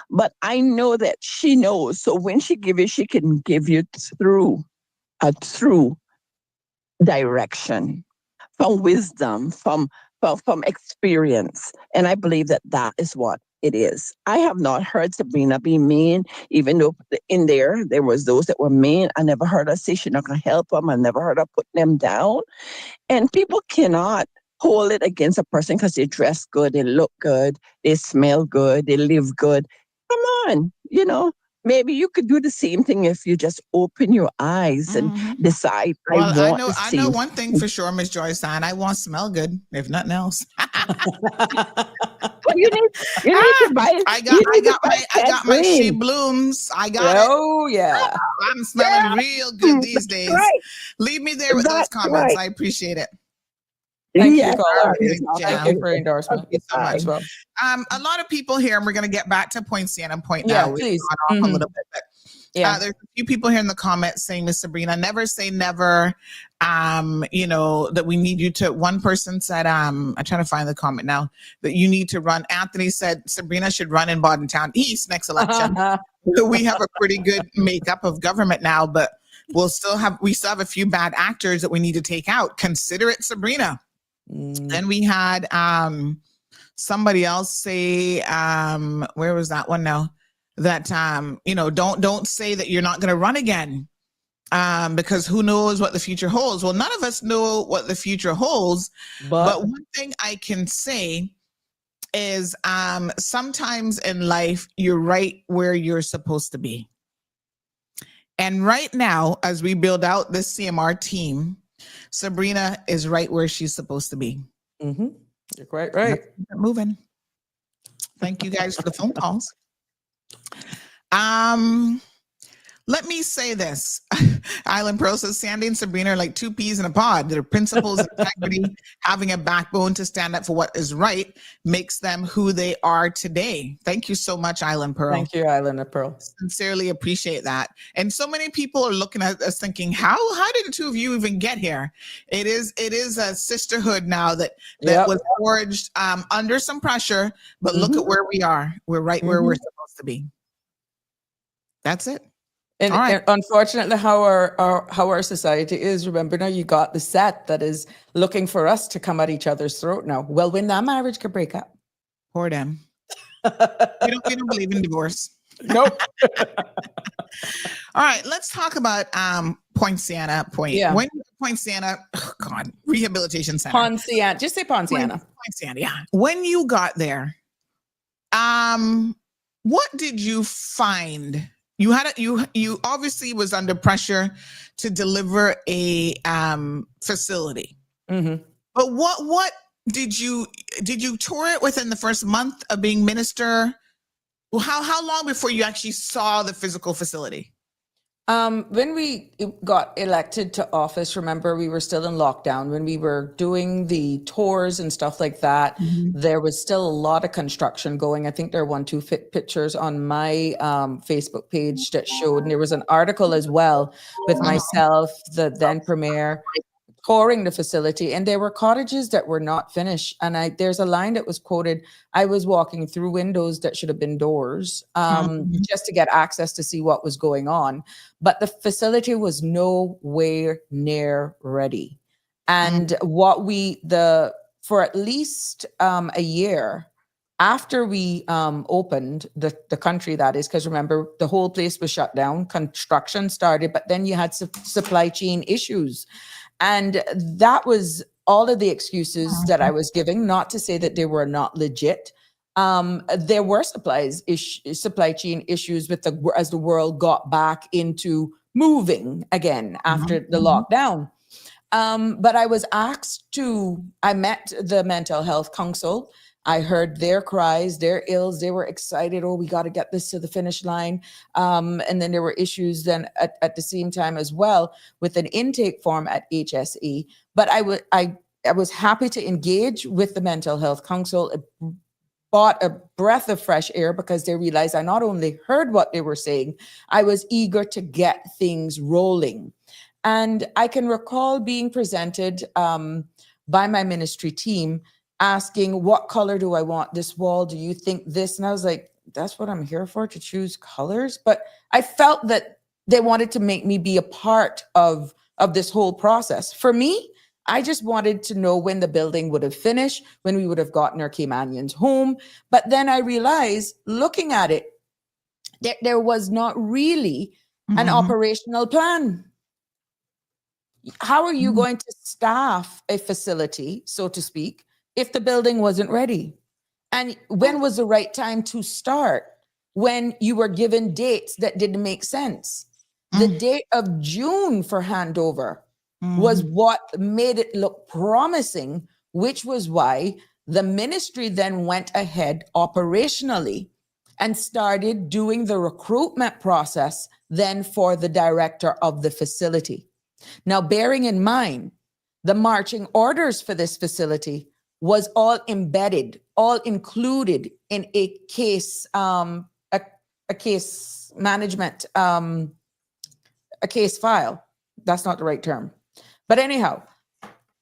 But I know that she knows. So when she give you, she can give you through direction, from wisdom, from experience. And I believe that is what it is. I have not heard Sabrina be mean, even though in there was those that were mean. I never heard her say she's not going to help them. I never heard her put them down. And people cannot hold it against a person because they dress good, they look good, they smell good, they live good. Come on, maybe you could do the same thing if you just open your eyes and decide. Well, I know one thing for sure, Miss Joyce, and I want to smell good, if nothing else. Well, you need to buy. I got my She Blooms. I got it. Oh yeah, I'm smelling real good these days. Right. Leave me there with those comments. Right. I appreciate it. Thank you, caller. Thank you for your endorsement. Thank you so much. Well. A lot of people here, and we're going to get back to Poinciana Point now. Yeah, please. A little bit, but there's a few people here in the comments saying, Miss Sabrina, never say never. That we need you to. One person said, I'm trying to find the comment now, that you need to run. Anthony said Sabrina should run in Town East next election. We have a pretty good makeup of government now, but we still have a few bad actors that we need to take out. Consider it, Sabrina. Then we had somebody else say, where was that one now? That don't say that you're not going to run again, because who knows what the future holds. Well, none of us know what the future holds, but one thing I can say is sometimes in life you're right where you're supposed to be. And right now, as we build out this CMR team, Sabrina is right where she's supposed to be. Mm-hmm. You're quite right. Moving. Thank you guys for the phone calls. Let me say this. Island Pearl says Sandy and Sabrina are like two peas in a pod. Their principles and integrity, having a backbone to stand up for what is right, makes them who they are today. Thank you so much, Island Pearl. Thank you, Island Pearl. Sincerely appreciate that. And so many people are looking at us thinking, how did the two of you even get here? It is a sisterhood now that was forged under some pressure, but look at where we are. We're right where we're supposed to be. That's it. And, and unfortunately, how our society is, remember now, you got the set that is looking for us to come at each other's throat now. Well, when that marriage could break up. Poor them. We don't believe in divorce. Nope. All right, let's talk about Poinciana Point. Yeah. When Poinciana, Rehabilitation Centre. Poinciana, just say Poinciana. Poinciana, yeah. When you got there, what did you find? You obviously was under pressure to deliver a facility. Mm-hmm. But what did you tour it within the first month of being minister? Well, how long before you actually saw the physical facility? When we got elected to office, remember, we were still in lockdown. When we were doing the tours and stuff like that, there was still a lot of construction going. I think there are 2 pictures on my Facebook page that showed, and there was an article as well with myself, the then Premier, touring the facility, and there were cottages that were not finished. And there's a line that was quoted, I was walking through windows that should have been doors, just to get access to see what was going on. But the facility was nowhere near ready. And for at least a year after we opened the country, that is, because remember, the whole place was shut down, construction started, but then you had supply chain issues. And that was all of the excuses that I was giving, not to say that they were not legit. There were supply chain issues as the world got back into moving again after the lockdown. But I was I met the Mental Health Council. I heard their cries, their ills. They were excited. Oh, we got to get this to the finish line. And then there were issues then at the same time as well with an intake form at HSE. But I was happy to engage with the Mental Health Council. It brought a breath of fresh air because they realized I not only heard what they were saying, I was eager to get things rolling. And I can recall being presented by my ministry team asking, what color do I want this wall? Do you think this? And I was like, that's what I'm here for, to choose colors. But I felt that they wanted to make me be a part of this whole process. For me, I just wanted to know when the building would have finished, when we would have gotten our Caymanians home. But then I realized, looking at it, that there was not really an operational plan. How are you going to staff a facility, so to speak, if the building wasn't ready? And when was the right time to start? When you were given dates that didn't make sense. The date of June for handover was what made it look promising, which was why the ministry then went ahead operationally and started doing the recruitment process then for the director of the facility. Now, bearing in mind, the marching orders for this facility was all embedded, all included in a case management, a case file. That's not the right term. But anyhow,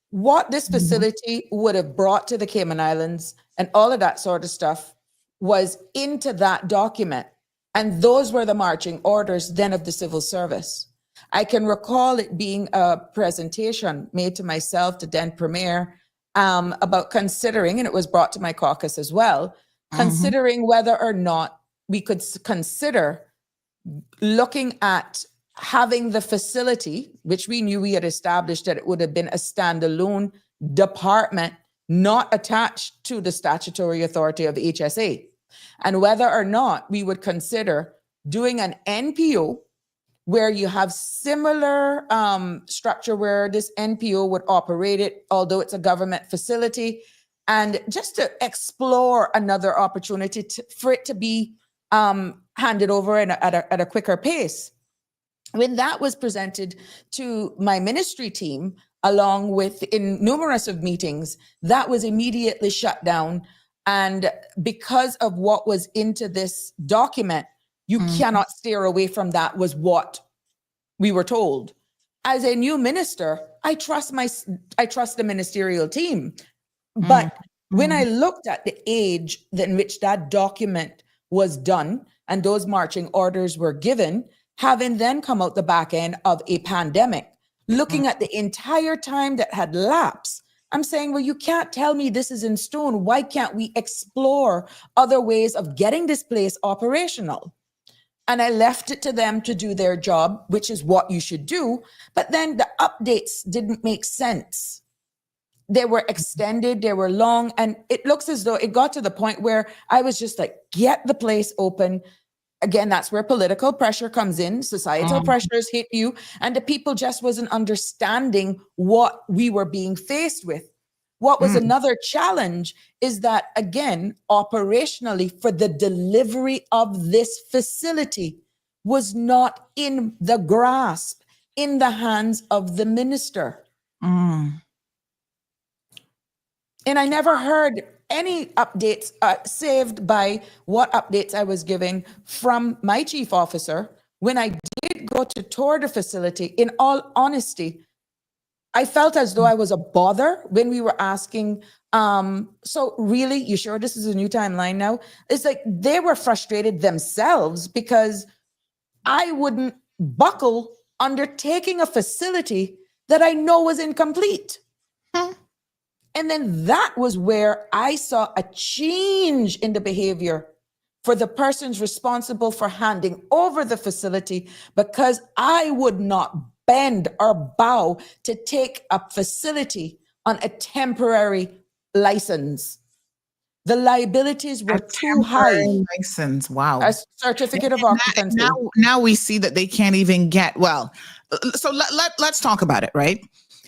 what this facility would have brought to the Cayman Islands and all of that sort of stuff was into that document. And those were the marching orders then of the civil service. I can recall it being a presentation made to myself, to then Premier, about considering, and it was brought to my caucus as well, considering whether or not we could consider looking at having the facility, which we knew we had established that it would have been a standalone department, not attached to the statutory authority of HSA, and whether or not we would consider doing an NPO where you have similar structure where this NPO would operate it, although it's a government facility, and just to explore another opportunity for it to be handed over at a quicker pace. When that was presented to my ministry team, along with in numerous of meetings, that was immediately shut down. And because of what was into this document, you cannot steer away from that, was what we were told. As a new minister, I trust the ministerial team. But when I looked at the age in which that document was done and those marching orders were given, having then come out the back end of a pandemic, looking at the entire time that had lapsed, I'm saying, well, you can't tell me this is in stone. Why can't we explore other ways of getting this place operational? And I left it to them to do their job, which is what you should do. But then the updates didn't make sense. They were extended, they were long, and it looks as though it got to the point where I was just like, get the place open. Again, that's where political pressure comes in. Societal pressures hit you, and the people just wasn't understanding what we were being faced with. What was another challenge is that, again, operationally, for the delivery of this facility was not in the grasp, in the hands of the minister. And I never heard any updates saved by what updates I was giving from my chief officer. When I did go to tour the facility, in all honesty, I felt as though I was a bother when we were asking, so really, you sure this is a new timeline now? It's like they were frustrated themselves because I wouldn't buckle under taking a facility that I know was incomplete. And then that was where I saw a change in the behavior for the persons responsible for handing over the facility, because I would not bend or bow to take a facility on a temporary license. The liabilities were too high. License, wow. A certificate of occupancy. Now we see that they can't even get, well, so let's talk about it, right?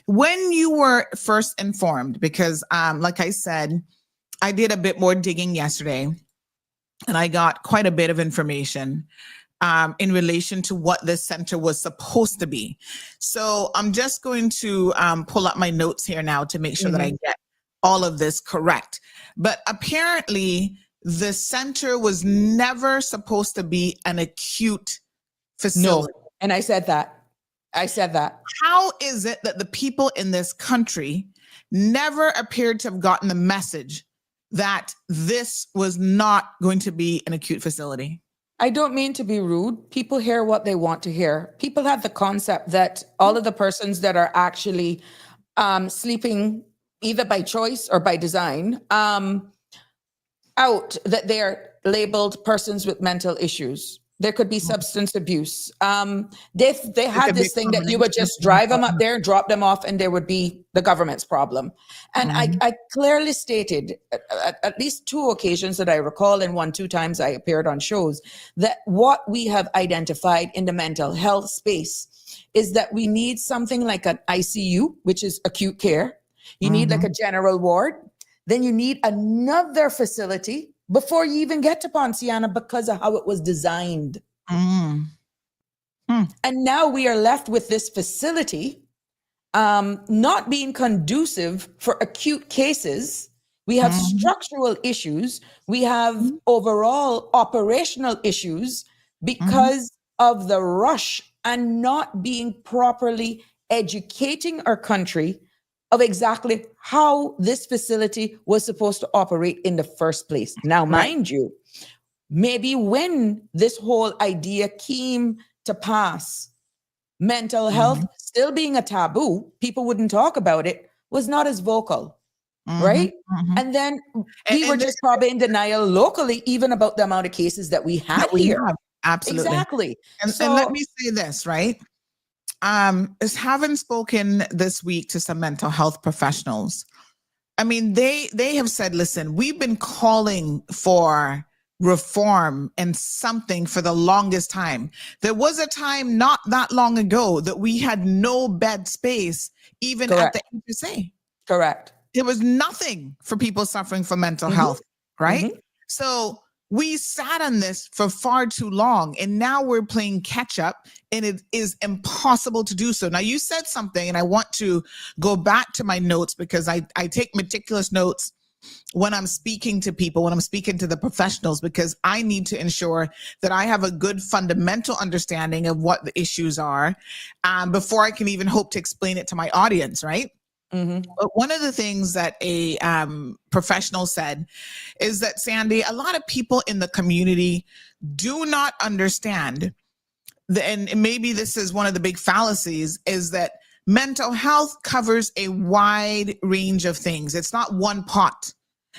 When you were first informed, because like I said, I did a bit more digging yesterday, and I got quite a bit of information in relation to what this center was supposed to be. So I'm just going to pull up my notes here now to make sure that I get all of this correct. But apparently the center was never supposed to be an acute facility. No, and I said that. How is it that the people in this country never appeared to have gotten the message that this was not going to be an acute facility? I don't mean to be rude. People hear what they want to hear. People have the concept that all of the persons that are actually sleeping either by choice or by design out, that they're labeled persons with mental issues. There could be substance abuse. They had this thing that you would just drive them up there and drop them off, and there would be the government's problem. And I clearly stated at least 2 occasions that I recall, and 1-2 times I appeared on shows, that what we have identified in the mental health space is that we need something like an ICU, which is acute care. You need like a general ward. Then you need another facility before you even get to Poinciana because of how it was designed. And now we are left with this facility not being conducive for acute cases. We have structural issues. We have overall operational issues because of the rush and not being properly educating our country of exactly how this facility was supposed to operate in the first place. Now, mind you, maybe when this whole idea came to pass, mental health still being a taboo, people wouldn't talk about it, was not as vocal, right? And then we were just probably in denial locally, even about the amount of cases that we had here. Absolutely. Exactly. And let me say this, right? Is having spoken this week to some mental health professionals, I mean, they have said, listen, we've been calling for reform and something for the longest time. There was a time not that long ago that we had no bed space, even at the HSA. Correct. There was nothing for people suffering from mental health, right? So we sat on this for far too long, and now we're playing catch up, and it is impossible to do so. Now, you said something, and I want to go back to my notes because I take meticulous notes when I'm speaking to people, when I'm speaking to the professionals, because I need to ensure that I have a good fundamental understanding of what the issues are before I can even hope to explain it to my audience, right? But one of the things that a professional said is that, Sandy, a lot of people in the community do not understand, and maybe this is one of the big fallacies, is that mental health covers a wide range of things. It's not one pot.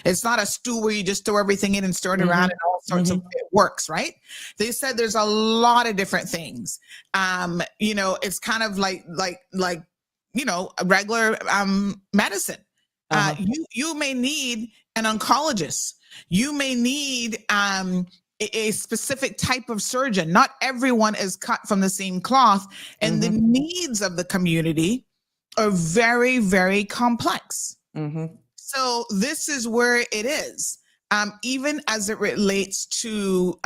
It's not a stew where you just throw everything in and stir it around and all sorts of it works, right? They said there's a lot of different things. It's kind of like a regular medicine. You may need an oncologist. You may need a specific type of surgeon. Not everyone is cut from the same cloth, and the needs of the community are very, very complex. So this is where it is, even as it relates to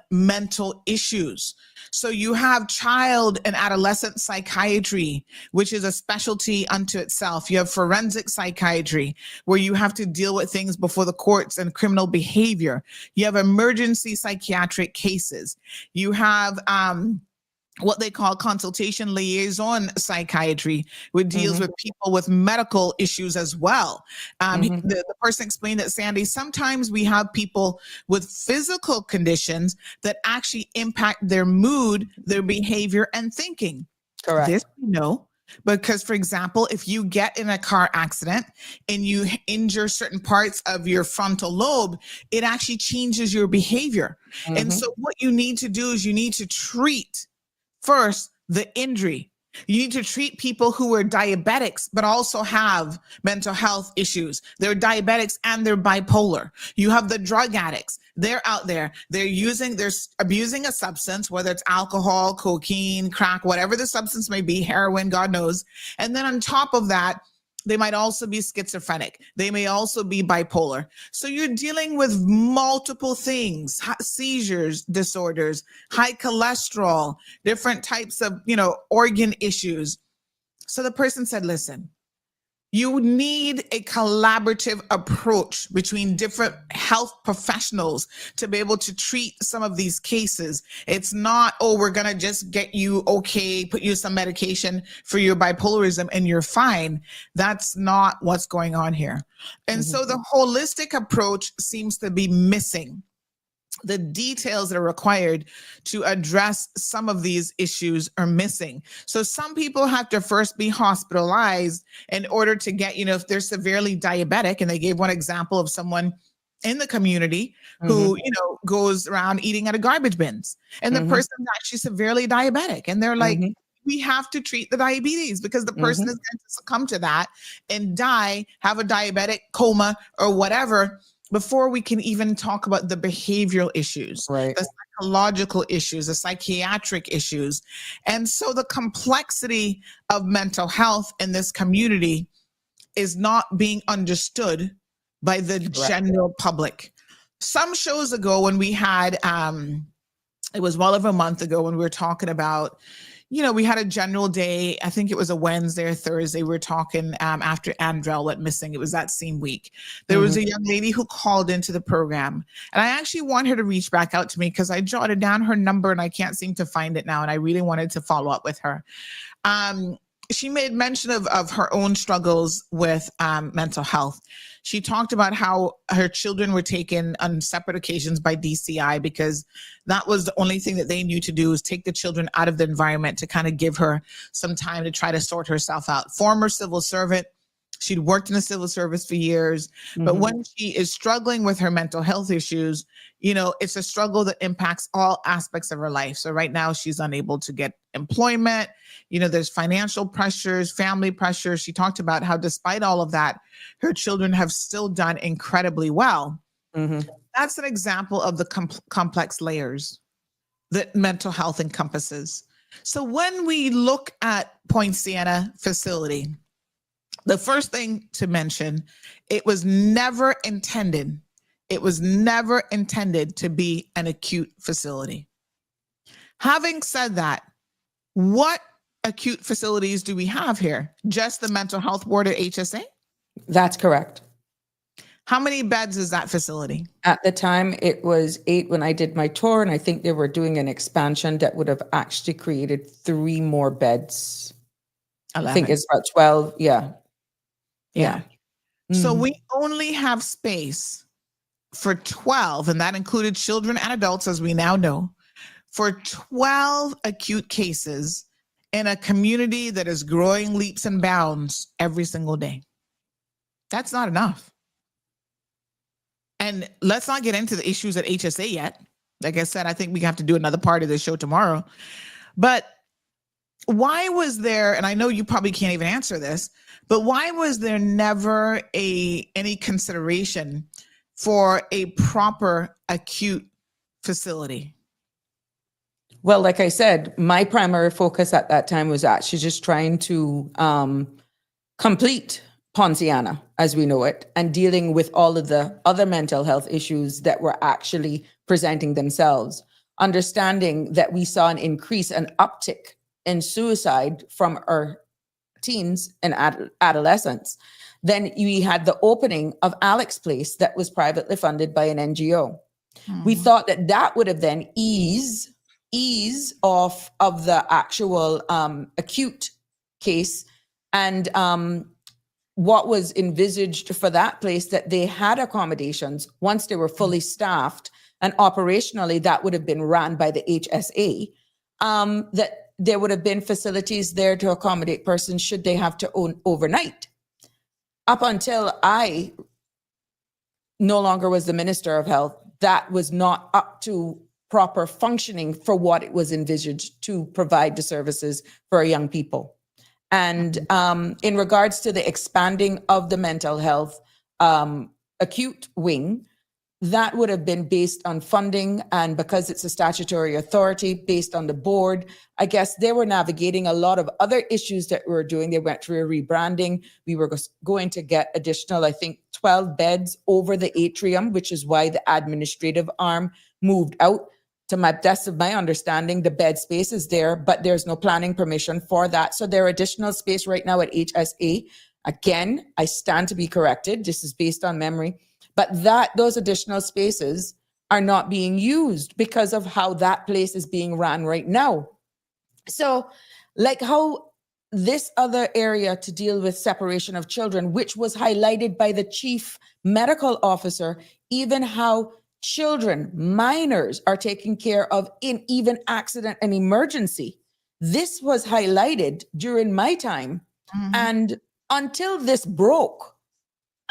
mental issues. So you have child and adolescent psychiatry, which is a specialty unto itself. You have forensic psychiatry, where you have to deal with things before the courts and criminal behavior. You have emergency psychiatric cases. You have what they call consultation liaison psychiatry, which deals with people with medical issues as well. The person explained that, Sandy, sometimes we have people with physical conditions that actually impact their mood, their behavior, and thinking. Correct. This we know. Because, for example, if you get in a car accident and you injure certain parts of your frontal lobe, it actually changes your behavior. And so what you need to do is you need to treat first the injury. You need to treat people who are diabetics, but also have mental health issues. They're diabetics and they're bipolar. You have the drug addicts. They're out there. They're abusing a substance, whether it's alcohol, cocaine, crack, whatever the substance may be, heroin, God knows. And then on top of that, they might also be schizophrenic. They may also be bipolar. So you're dealing with multiple things, seizures, disorders, high cholesterol, different types of, organ issues. So the person said, listen, you need a collaborative approach between different health professionals to be able to treat some of these cases. It's not, we're going to just get you okay, put you some medication for your bipolarism and you're fine. That's not what's going on here. And so the holistic approach seems to be missing. The details that are required to address some of these issues are missing. So some people have to first be hospitalized in order to get, if they're severely diabetic, and they gave one example of someone in the community who, goes around eating out of garbage bins, and the person's actually severely diabetic. And they're like, we have to treat the diabetes because the person is going to succumb to that and die, have a diabetic coma or whatever, before we can even talk about the behavioral issues, the psychological issues, the psychiatric issues. And so the complexity of mental health in this community is not being understood by the general public. Some shows ago when we had, it was well over a month ago when we were talking about, we had a general day. I think it was a Wednesday or Thursday. We were talking after Andrell went missing. It was that same week. There was a young lady who called into the program. And I actually want her to reach back out to me because I jotted down her number and I can't seem to find it now. And I really wanted to follow up with her. She made mention of her own struggles with mental health. She talked about how her children were taken on separate occasions by DCI because that was the only thing that they knew to do, is take the children out of the environment to kind of give her some time to try to sort herself out. Former civil servant. She'd worked in the civil service for years, but when she is struggling with her mental health issues, it's a struggle that impacts all aspects of her life. So right now she's unable to get employment. There's financial pressures, family pressures. She talked about how despite all of that, her children have still done incredibly well. That's an example of the complex layers that mental health encompasses. So when we look at Poinciana facility, the first thing to mention, it was never intended to be an acute facility. Having said that, what acute facilities do we have here? Just the mental health ward at HSA? That's correct. How many beds is that facility? At the time, it was 8 when I did my tour, and I think they were doing an expansion that would have actually created 3 more beds. 11. I think it's about 12. Yeah. So we only have space for 12, and that included children and adults, as we now know, for 12 acute cases in a community that is growing leaps and bounds every single day. That's not enough. And let's not get into the issues at HSA yet. Like I said, I think we have to do another part of this show tomorrow. But why was there, and I know you probably can't even answer this, but why was there never any consideration for a proper acute facility? Well, like I said, my primary focus at that time was actually just trying to complete Poinciana as we know it, and dealing with all of the other mental health issues that were actually presenting themselves. Understanding that we saw an uptick in suicide from our teens and adolescents. Then we had the opening of Alex Place that was privately funded by an NGO. We thought that would have then eased ease of the actual acute case, and what was envisaged for that place, that they had accommodations once they were fully staffed, and operationally that would have been run by the HSA, that there would have been facilities there to accommodate persons should they have to own overnight. Up until I no longer was the Minister of Health, that was not up to proper functioning for what it was envisaged to provide the services for our young people. And in regards to the expanding of the mental health acute wing, that would have been based on funding, and because it's a statutory authority based on the board, I guess they were navigating a lot of other issues that we were doing. They went through a rebranding. We were going to get additional, I think, 12 beds over the atrium, which is why the administrative arm moved out. To my best of my understanding, the bed space is there, but there's no planning permission for that. So there are additional space right now at HSA. Again, I stand to be corrected. This is based on memory. But those additional spaces are not being used because of how that place is being run right now. So like how this other area to deal with separation of children, which was highlighted by the chief medical officer, even how children, minors are taken care of in even accident and emergency. This was highlighted during my time. And until this broke,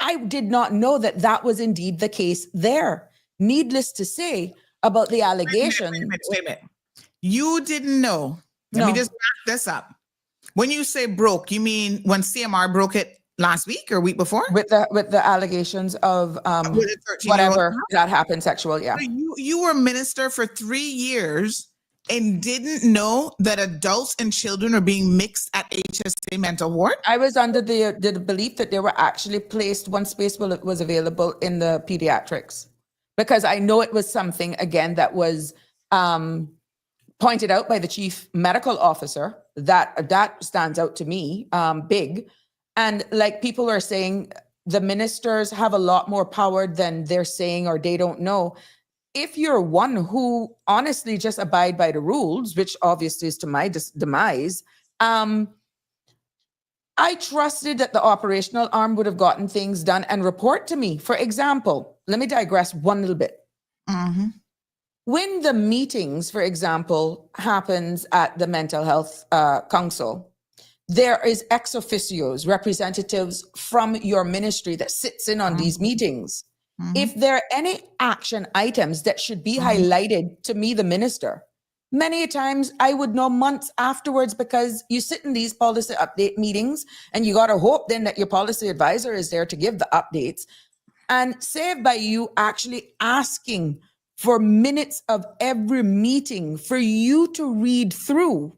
I did not know that that was indeed the case there. Needless to say, about the allegation. Wait a minute. You didn't know. Let me just back this up. When you say broke, you mean when CMR broke it last week or week before? With the allegations of whatever that happened, sexual, yeah. So you were minister for 3 years and didn't know that adults and children are being mixed at HSA mental ward? I was under the belief that they were actually placed, one space was available in the pediatrics, because I know it was something, again, that was pointed out by the chief medical officer. That stands out to me, big. And like people are saying, the ministers have a lot more power than they're saying, or they don't know. If you're one who honestly just abide by the rules, which obviously is to my demise, I trusted that the operational arm would have gotten things done and report to me. For example, let me digress one little bit. When the meetings, for example, happens at the Mental Health Council, there is ex officios, representatives from your ministry that sits in on these meetings. If there are any action items that should be highlighted to me, the minister, many times I would know months afterwards, because you sit in these policy update meetings and you got to hope then that your policy advisor is there to give the updates. And save by you actually asking for minutes of every meeting for you to read through.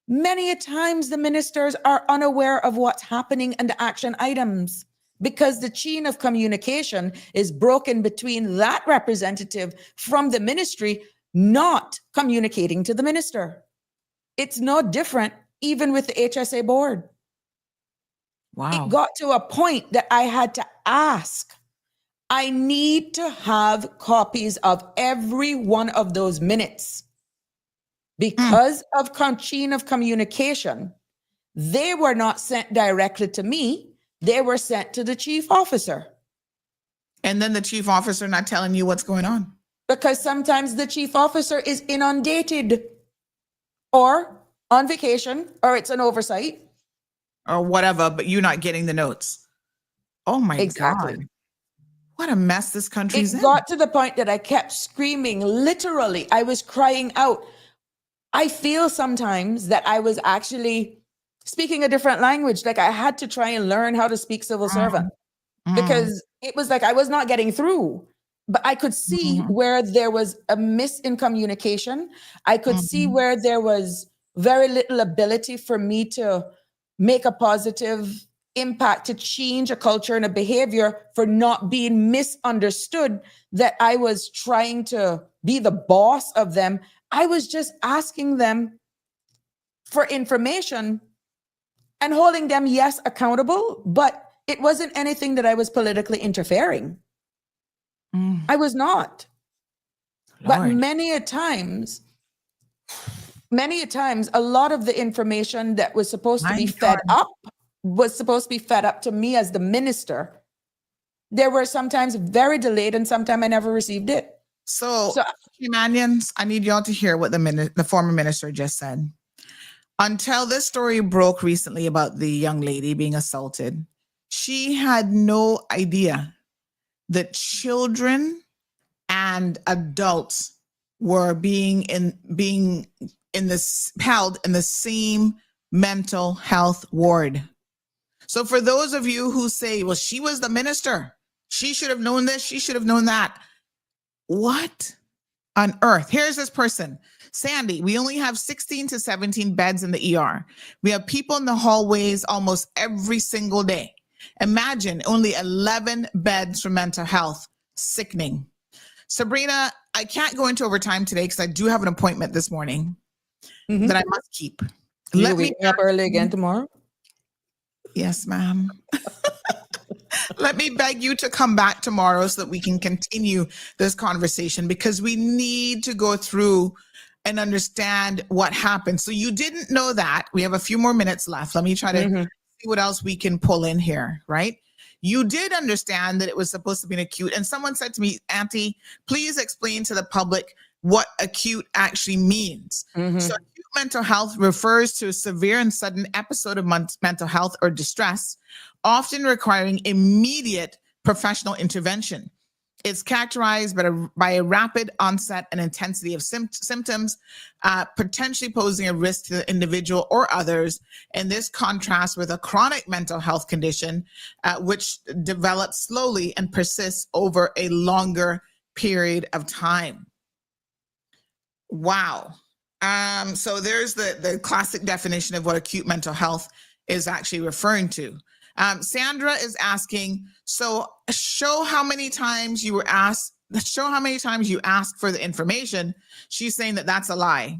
Many a times the ministers are unaware of what's happening and the action items, because the chain of communication is broken between that representative from the ministry not communicating to the minister. It's no different even with the HSA board. Wow. It got to a point that I had to ask, I need to have copies of every one of those minutes. Because of chain of communication, they were not sent directly to me. They were sent to the chief officer. And then the chief officer not telling you what's going on. Because sometimes the chief officer is inundated or on vacation, or it's an oversight. Or whatever, but you're not getting the notes. Oh my God. What a mess this country's in. It got to the point that I kept screaming, literally. I was crying out. I feel sometimes that I was actually speaking a different language. Like I had to try and learn how to speak civil servant, because it was like I was not getting through. But I could see where there was a miss in communication. I could see where there was very little ability for me to make a positive impact, to change a culture and a behavior, for not being misunderstood that I was trying to be the boss of them. I was just asking them for information and holding them, yes, accountable, but it wasn't anything that I was politically interfering. I was not. Lord. But many a times many times, a lot of the information that was supposed to My be fed God. up was supposed to be fed up to me as the minister. There were sometimes very delayed, and sometimes I never received it. So Humanians, I need y'all to hear what the former minister just said. Until this story broke recently about the young lady being assaulted, she had no idea that children and adults were being held in the same mental health ward. So for those of you who say, well, she was the minister, she should have known this, she should have known that. What on earth? Here's this person. Sandy, we only have 16 to 17 beds in the ER. We have people in the hallways almost every single day. Imagine only 11 beds for mental health. Sickening. Sabrina, I can't go into overtime today because I do have an appointment this morning that I must keep. Let me up early again tomorrow. Yes, ma'am. Let me beg you to come back tomorrow so that we can continue this conversation, because we need to go through and understand what happened. So you didn't know that. We have a few more minutes left. Let me try to see what else we can pull in here, right? You did understand that it was supposed to be an acute. And someone said to me, Auntie, please explain to the public what acute actually means. So acute mental health refers to a severe and sudden episode of mental health or distress, often requiring immediate professional intervention. It's characterized by a rapid onset and intensity of symptoms, potentially posing a risk to the individual or others. And this contrasts with a chronic mental health condition, which develops slowly and persists over a longer period of time. Wow. So there's the classic definition of what acute mental health is actually referring to. Sandra is asking, so show how many times you asked for the information. She's saying that that's a lie.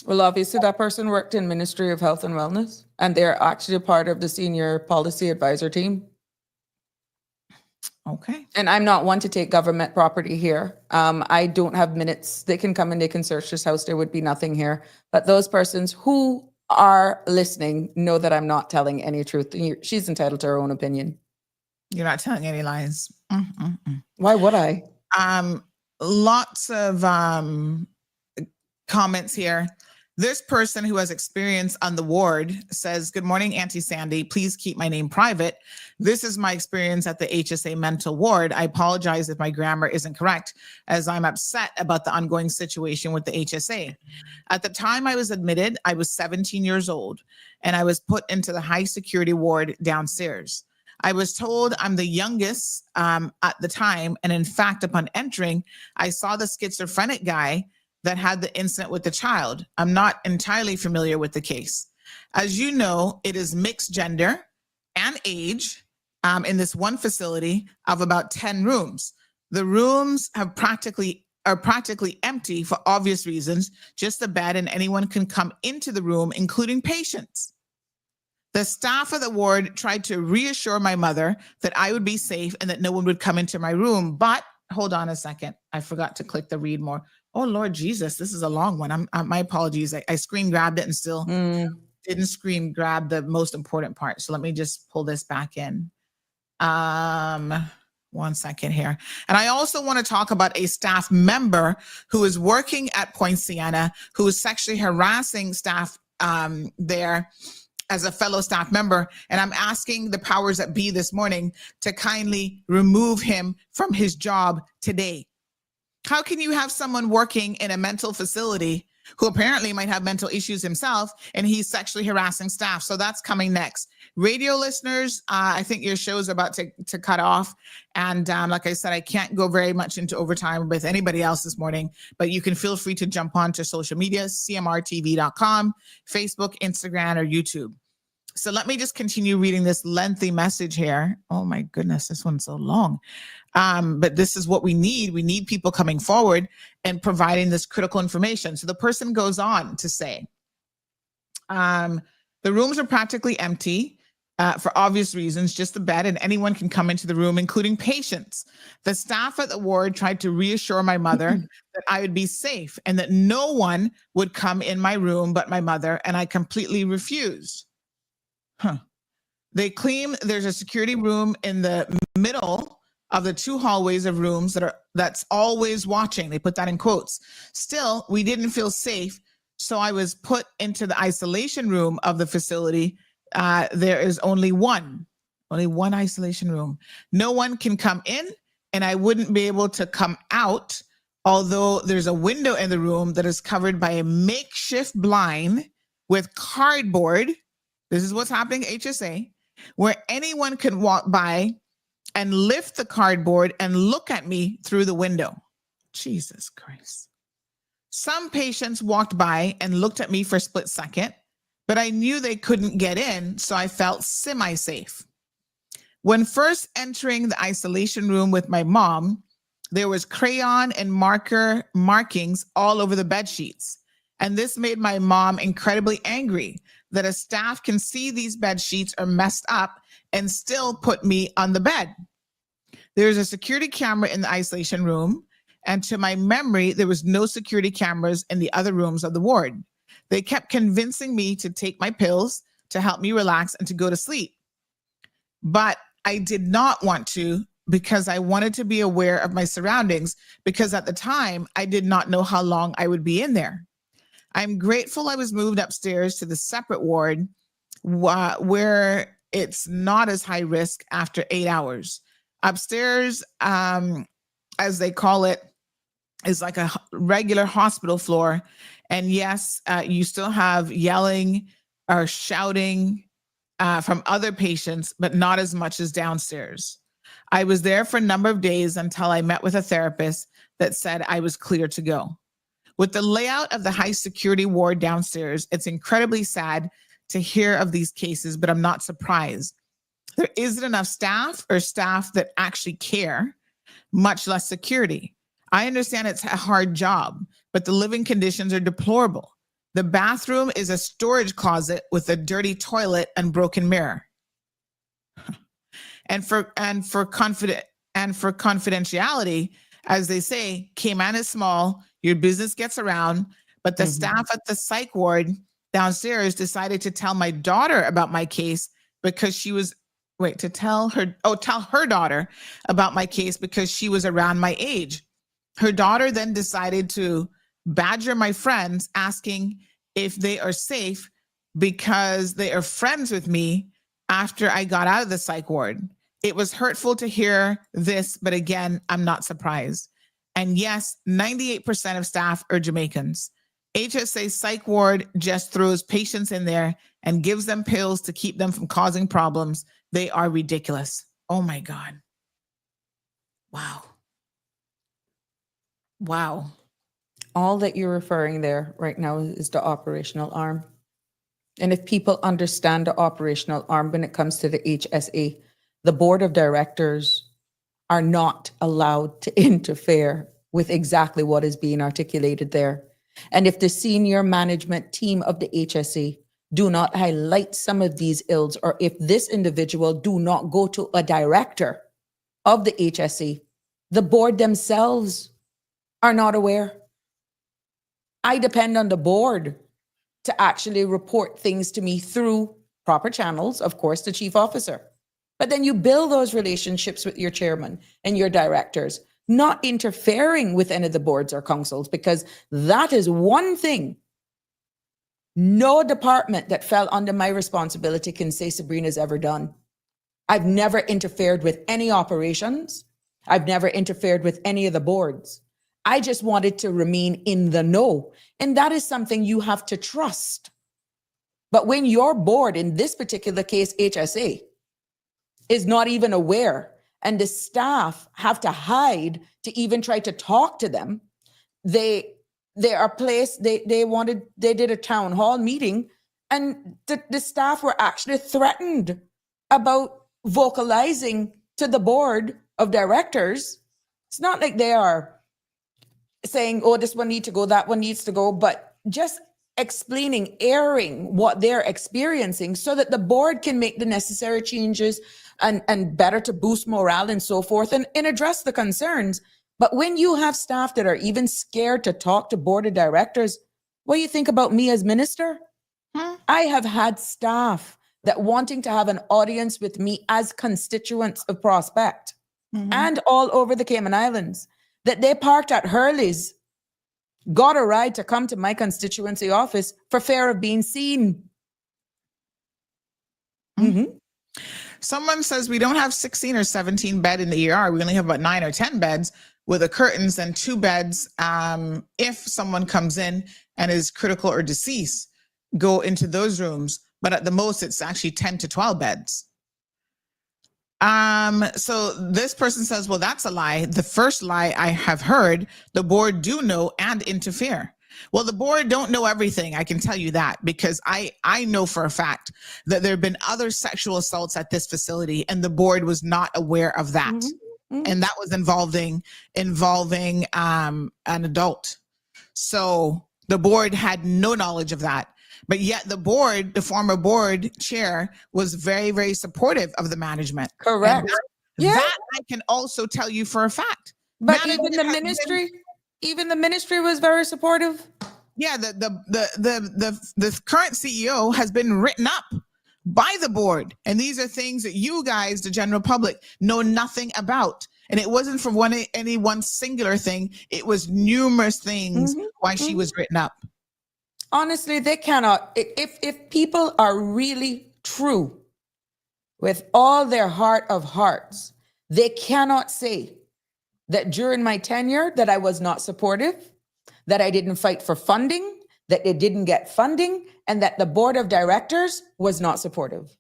Well, obviously that person worked in Ministry of Health and Wellness, and they're actually part of the senior policy advisor team. Okay. And I'm not one to take government property here. I don't have minutes. They can come and they can search this house. There would be nothing here. But those persons who are listening know that I'm not telling any truth. She's entitled to her own opinion. You're not telling any lies. Why would I? Lots of comments here. This person who has experience on the ward says, good morning, Aunty Sandy. Please keep my name private. This is my experience at the HSA mental ward. I apologize if my grammar isn't correct, as I'm upset about the ongoing situation with the HSA. At the time I was admitted, I was 17 years old, and I was put into the high security ward downstairs. I was told I'm the youngest at the time, and in fact, upon entering, I saw the schizophrenic guy that had the incident with the child. I'm not entirely familiar with the case. As you know, it is mixed gender and age in this one facility of about 10 rooms. The rooms are practically empty for obvious reasons, just a bed, and anyone can come into the room, including patients. The staff of the ward tried to reassure my mother that I would be safe and that no one would come into my room. But hold on a second. I forgot to click the read more. Oh, Lord Jesus, this is a long one. My apologies. I screen grabbed it and still didn't screen grab the most important part. So let me just pull this back in. 1 second here. And I also want to talk about a staff member who is working at Poinciana, who is sexually harassing staff there as a fellow staff member. And I'm asking the powers that be this morning to kindly remove him from his job today. How can you have someone working in a mental facility who apparently might have mental issues himself, and he's sexually harassing staff? So that's coming next. Radio listeners, I think your show's about to cut off. And like I said, I can't go very much into overtime with anybody else this morning, but you can feel free to jump onto social media, cmrtv.com, Facebook, Instagram, or YouTube. So let me just continue reading this lengthy message here. Oh my goodness, this one's so long. But this is what we need. We need people coming forward and providing this critical information. So the person goes on to say, the rooms are practically empty. for obvious reasons, just the bed, and anyone can come into the room, including patients. The staff at the ward tried to reassure my mother that I would be safe and that no one would come in my room but my mother, and I completely refused. They claim there's a security room in the middle of the 2 hallways of rooms that's always watching. They put that in quotes. Still, we didn't feel safe, so I was put into the isolation room of the facility. There is only one isolation room. No one can come in, and I wouldn't be able to come out, although there's a window in the room that is covered by a makeshift blind with cardboard. This is what's happening at HSA, where anyone can walk by and lift the cardboard and look at me through the window. Jesus Christ. Some patients walked by and looked at me for a split second, but I knew they couldn't get in, so I felt semi-safe. When first entering the isolation room with my mom, there was crayon and markings all over the bed sheets. And this made my mom incredibly angry that a staff can see these bed sheets are messed up and still put me on the bed. There's a security camera in the isolation room, and to my memory, there was no security cameras in the other rooms of the ward. They kept convincing me to take my pills to help me relax and to go to sleep. But I did not want to, because I wanted to be aware of my surroundings, because at the time, I did not know how long I would be in there. I'm grateful I was moved upstairs to the separate ward where it's not as high risk after 8 hours. Upstairs, as they call it, is like a regular hospital floor. And yes, you still have yelling or shouting from other patients, but not as much as downstairs. I was there for a number of days until I met with a therapist that said I was clear to go. With the layout of the high security ward downstairs, it's incredibly sad to hear of these cases, but I'm not surprised. There isn't enough staff or staff that actually care, much less security. I understand it's a hard job, but the living conditions are deplorable. The bathroom is a storage closet with a dirty toilet and broken mirror. And for confidentiality, as they say, Cayman is small, your business gets around, but the staff at the psych ward downstairs decided to tell my daughter about my case because she was, tell her daughter about my case because she was around my age. Her daughter then decided to badger my friends, asking if they are safe because they are friends with me after I got out of the psych ward. It was hurtful to hear this, but again, I'm not surprised. And yes, 98% of staff are Jamaicans. HSA psych ward just throws patients in there and gives them pills to keep them from causing problems. They are ridiculous. Oh my God. Wow. Wow. All that you're referring there right now is the operational arm. And if people understand the operational arm when it comes to the HSA, the board of directors are not allowed to interfere with exactly what is being articulated there. And if the senior management team of the HSA do not highlight some of these ills, or if this individual do not go to a director of the HSA, the board themselves are not aware. I depend on the board to actually report things to me through proper channels, of course, the chief officer. But then you build those relationships with your chairman and your directors, not interfering with any of the boards or councils, because that is one thing no department that fell under my responsibility can say Sabrina's ever done. I've never interfered with any operations. I've never interfered with any of the boards. I just wanted to remain in the know. And that is something you have to trust. But when your board, in this particular case, HSA, is not even aware, and the staff have to hide to even try to talk to them, they are placed, they did a town hall meeting, and the staff were actually threatened about vocalizing to the board of directors. It's not like they are saying, oh, this one needs to go, that one needs to go, but just explaining, airing what they're experiencing so that the board can make the necessary changes and better to boost morale and so forth and address the concerns. But when you have staff that are even scared to talk to board of directors, what do you think about me as minister? I have had staff that wanting to have an audience with me as constituents of Prospect and all over the Cayman Islands, that they parked at Hurley's, got a ride to come to my constituency office for fear of being seen. Someone says we don't have 16 or 17 bed in the ER. We only have about 9 or 10 beds with the curtains and 2 beds. If someone comes in and is critical or deceased, go into those rooms. But at the most, it's actually 10 to 12 beds. So this person says, well, that's a lie. The first lie I have heard, the board do know and interfere. Well, the board don't know everything. I can tell you that because I know for a fact that there have been other sexual assaults at this facility and the board was not aware of that. And that was involving an adult. So the board had no knowledge of that. But yet the board, the former board chair, was very, very supportive of the management. Correct. That I can also tell you for a fact. But even the ministry was very supportive. Yeah, the current CEO has been written up by the board. And these are things that you guys, the general public, know nothing about. And it wasn't for any one singular thing. It was numerous things why she was written up. Honestly, they cannot, if people are really true with all their heart of hearts, they cannot say that during my tenure that I was not supportive, that I didn't fight for funding, that they didn't get funding, and that the board of directors was not supportive.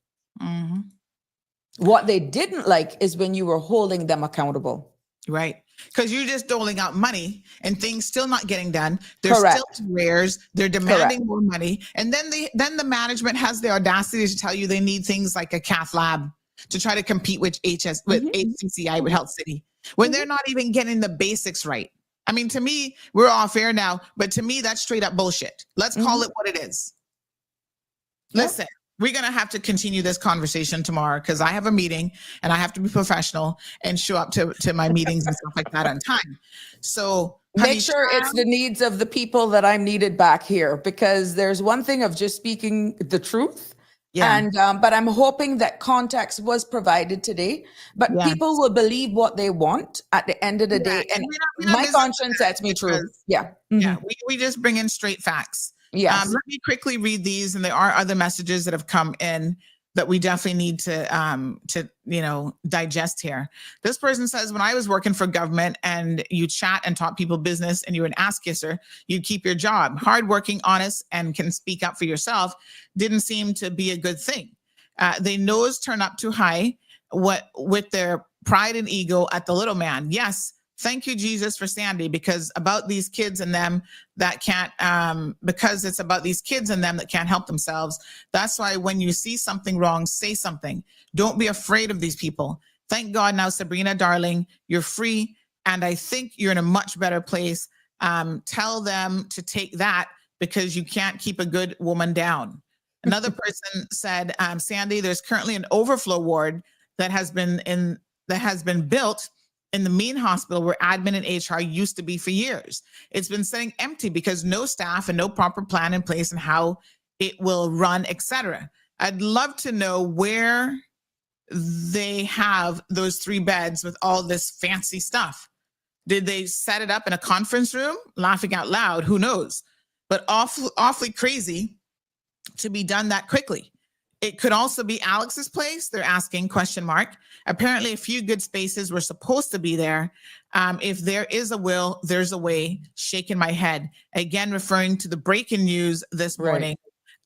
What they didn't like is when you were holding them accountable. Right. Because you're just doling out money and things still not getting done. They're Correct. still arrears. They're demanding more money. And then the management has the audacity to tell you they need things like a cath lab to try to compete with HCCI, with Health City, when they're not even getting the basics right. I mean, to me, we're off air now, but to me, that's straight up bullshit. Let's call it what it is. Listen. We're going to have to continue this conversation tomorrow because I have a meeting and I have to be professional and show up to my meetings and stuff like that on time. So make sure it's the needs of the people that I'm needed back here, because there's one thing of just speaking the truth. Yeah. And but I'm hoping that context was provided today, but people will believe what they want at the end of the day. And my conscience sets me true. Yeah. Yeah. We just bring in straight facts. Yes. Let me quickly read these, and there are other messages that have come in that we definitely need to digest here. This person says, when I was working for government and you chat and taught people business and you're an ass kisser, you keep your job. Hardworking, honest, and can speak up for yourself didn't seem to be a good thing. They nose turn up too high with their pride and ego at the little man. Yes. Thank you, Jesus, for Sandy, because about these kids and them that can't, because it's about these kids and them that can't help themselves. That's why when you see something wrong, say something. Don't be afraid of these people. Thank God now, Sabrina, darling, you're free. And I think you're in a much better place. Tell them to take that because you can't keep a good woman down. Another person said, Sandy, there's currently an overflow ward that has been built in the main hospital where admin and HR used to be for years. It's been sitting empty because no staff and no proper plan in place and how it will run, etc. I'd love to know where they have those 3 beds with all this fancy stuff. Did they set it up in a conference room? Laughing out loud, who knows? But awfully crazy to be done that quickly. It could also be Alex's place. They're asking ? Apparently a few good spaces were supposed to be there. If there is a will, there's a way. Shaking my head. Again, referring to the breaking news this morning,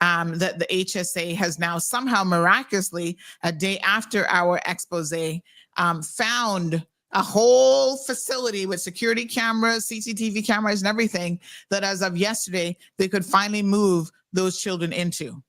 that the HSA has now somehow miraculously, a day after our expose, found a whole facility with security cameras, CCTV cameras and everything that as of yesterday, they could finally move those children into.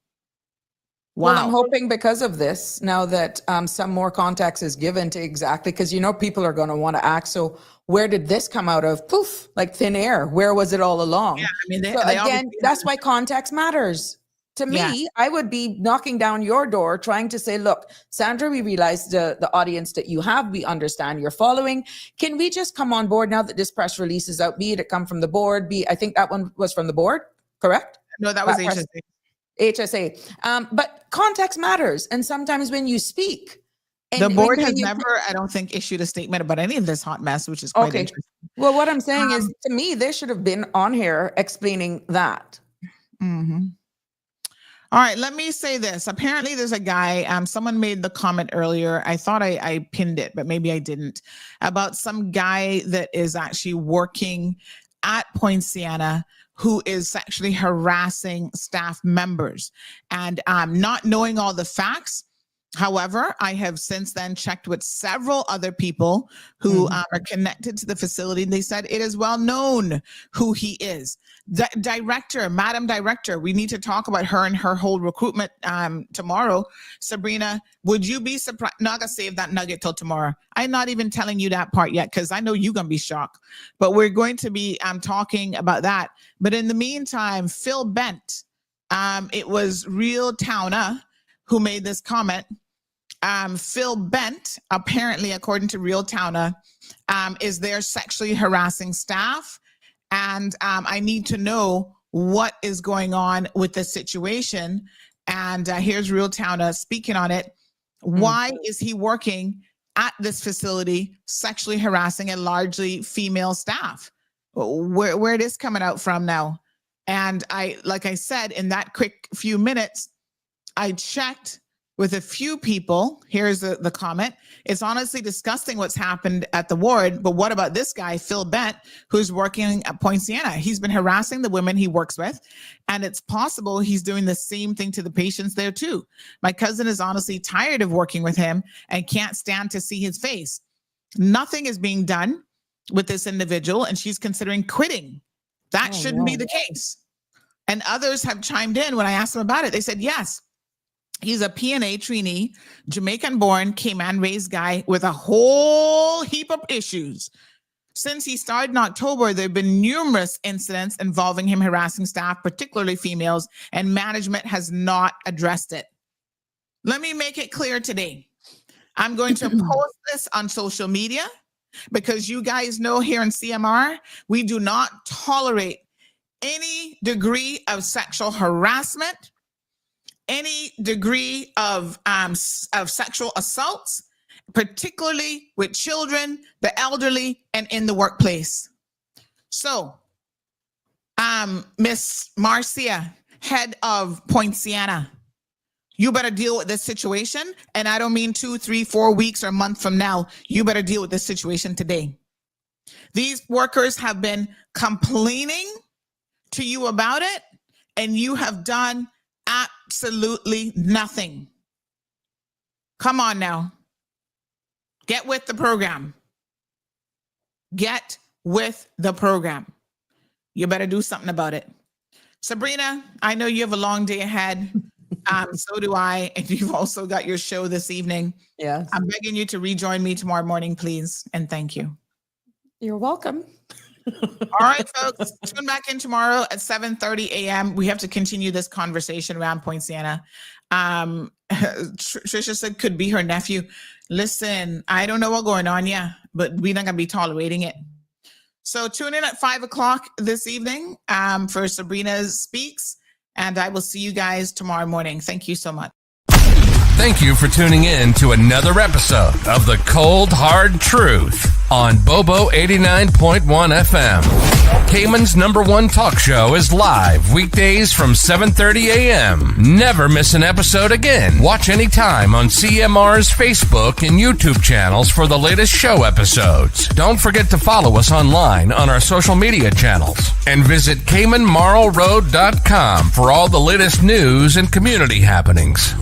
Wow. Well, I'm hoping because of this, now that some more context is given to exactly, because people are going to want to ask, so where did this come out of? Poof, like thin air. Where was it all along? Yeah, I mean, so again, that's why context matters. To me, I would be knocking down your door trying to say, look, Sandra, we realize the audience that you have, we understand you're following. Can we just come on board now that this press release is out? Be it come from the board, I think that one was from the board, correct? No, that was HSA. But context matters. And sometimes when you speak, the board has never, I don't think, issued a statement about any of this hot mess, which is quite interesting. Well, what I'm saying is, to me, they should have been on here explaining that. Mm-hmm. All right, let me say this. Apparently there's a guy, someone made the comment earlier. I thought I pinned it, but maybe I didn't, about some guy that is actually working at Poinciana who is sexually harassing staff members and not knowing all the facts. However, I have since then checked with several other people who are connected to the facility. They said it is well known who he is. The director, Madam Director, we need to talk about her and her whole recruitment tomorrow. Sabrina, would you be surprised? Not gonna save that nugget till tomorrow. I'm not even telling you that part yet because I know you're gonna be shocked. But we're going to be talking about that. But in the meantime, Phil Bent, it was Real Towner who made this comment. Phil Bent, apparently, according to Real Towner, is there sexually harassing staff. And I need to know what is going on with the situation. And here's Real Towner speaking on it. Why is he working at this facility sexually harassing a largely female staff? Where it is coming out from now? And like I said, in that quick few minutes, I checked with a few people. Here's the comment. It's honestly disgusting what's happened at the ward, but what about this guy, Phil Bent, who's working at Poinciana? He's been harassing the women he works with, and it's possible he's doing the same thing to the patients there too. My cousin is honestly tired of working with him and can't stand to see his face. Nothing is being done with this individual, and she's considering quitting. That shouldn't be the case. And others have chimed in when I asked them about it. They said, yes, he's a PNA trainee, Jamaican-born, Cayman-raised guy with a whole heap of issues. Since he started in October, there have been numerous incidents involving him harassing staff, particularly females, and management has not addressed it. Let me make it clear today. I'm going to post this on social media because you guys know here in CMR, we do not tolerate any degree of sexual harassment, any degree of sexual assaults, particularly with children, the elderly, and in the workplace. So, Miss Marcia, head of Poinciana, you better deal with this situation. And I don't mean 2, 3, 4 weeks or a month from now. You better deal with this situation today. These workers have been complaining to you about it, and you have done absolutely nothing. Come on now. Get with the program. Get with the program. You better do something about it. Sabrina, I know you have a long day ahead. So do I. And you've also got your show this evening. Yeah. I'm begging you to rejoin me tomorrow morning, please. And thank you. You're welcome. All right, folks, tune back in tomorrow at 7:30 a.m. We have to continue this conversation around Poinciana. Trisha said could be her nephew. Listen, I don't know what's going on, but we're not going to be tolerating it. So tune in at 5 o'clock this evening for Sabrina Speaks, and I will see you guys tomorrow morning. Thank you so much. Thank you for tuning in to another episode of The Cold Hard Truth on Bobo 89.1 FM. Cayman's #1 talk show is live weekdays from 7:30 a.m. Never miss an episode again. Watch anytime on CMR's Facebook and YouTube channels for the latest show episodes. Don't forget to follow us online on our social media channels and visit CaymanMarlRoad.com for all the latest news and community happenings.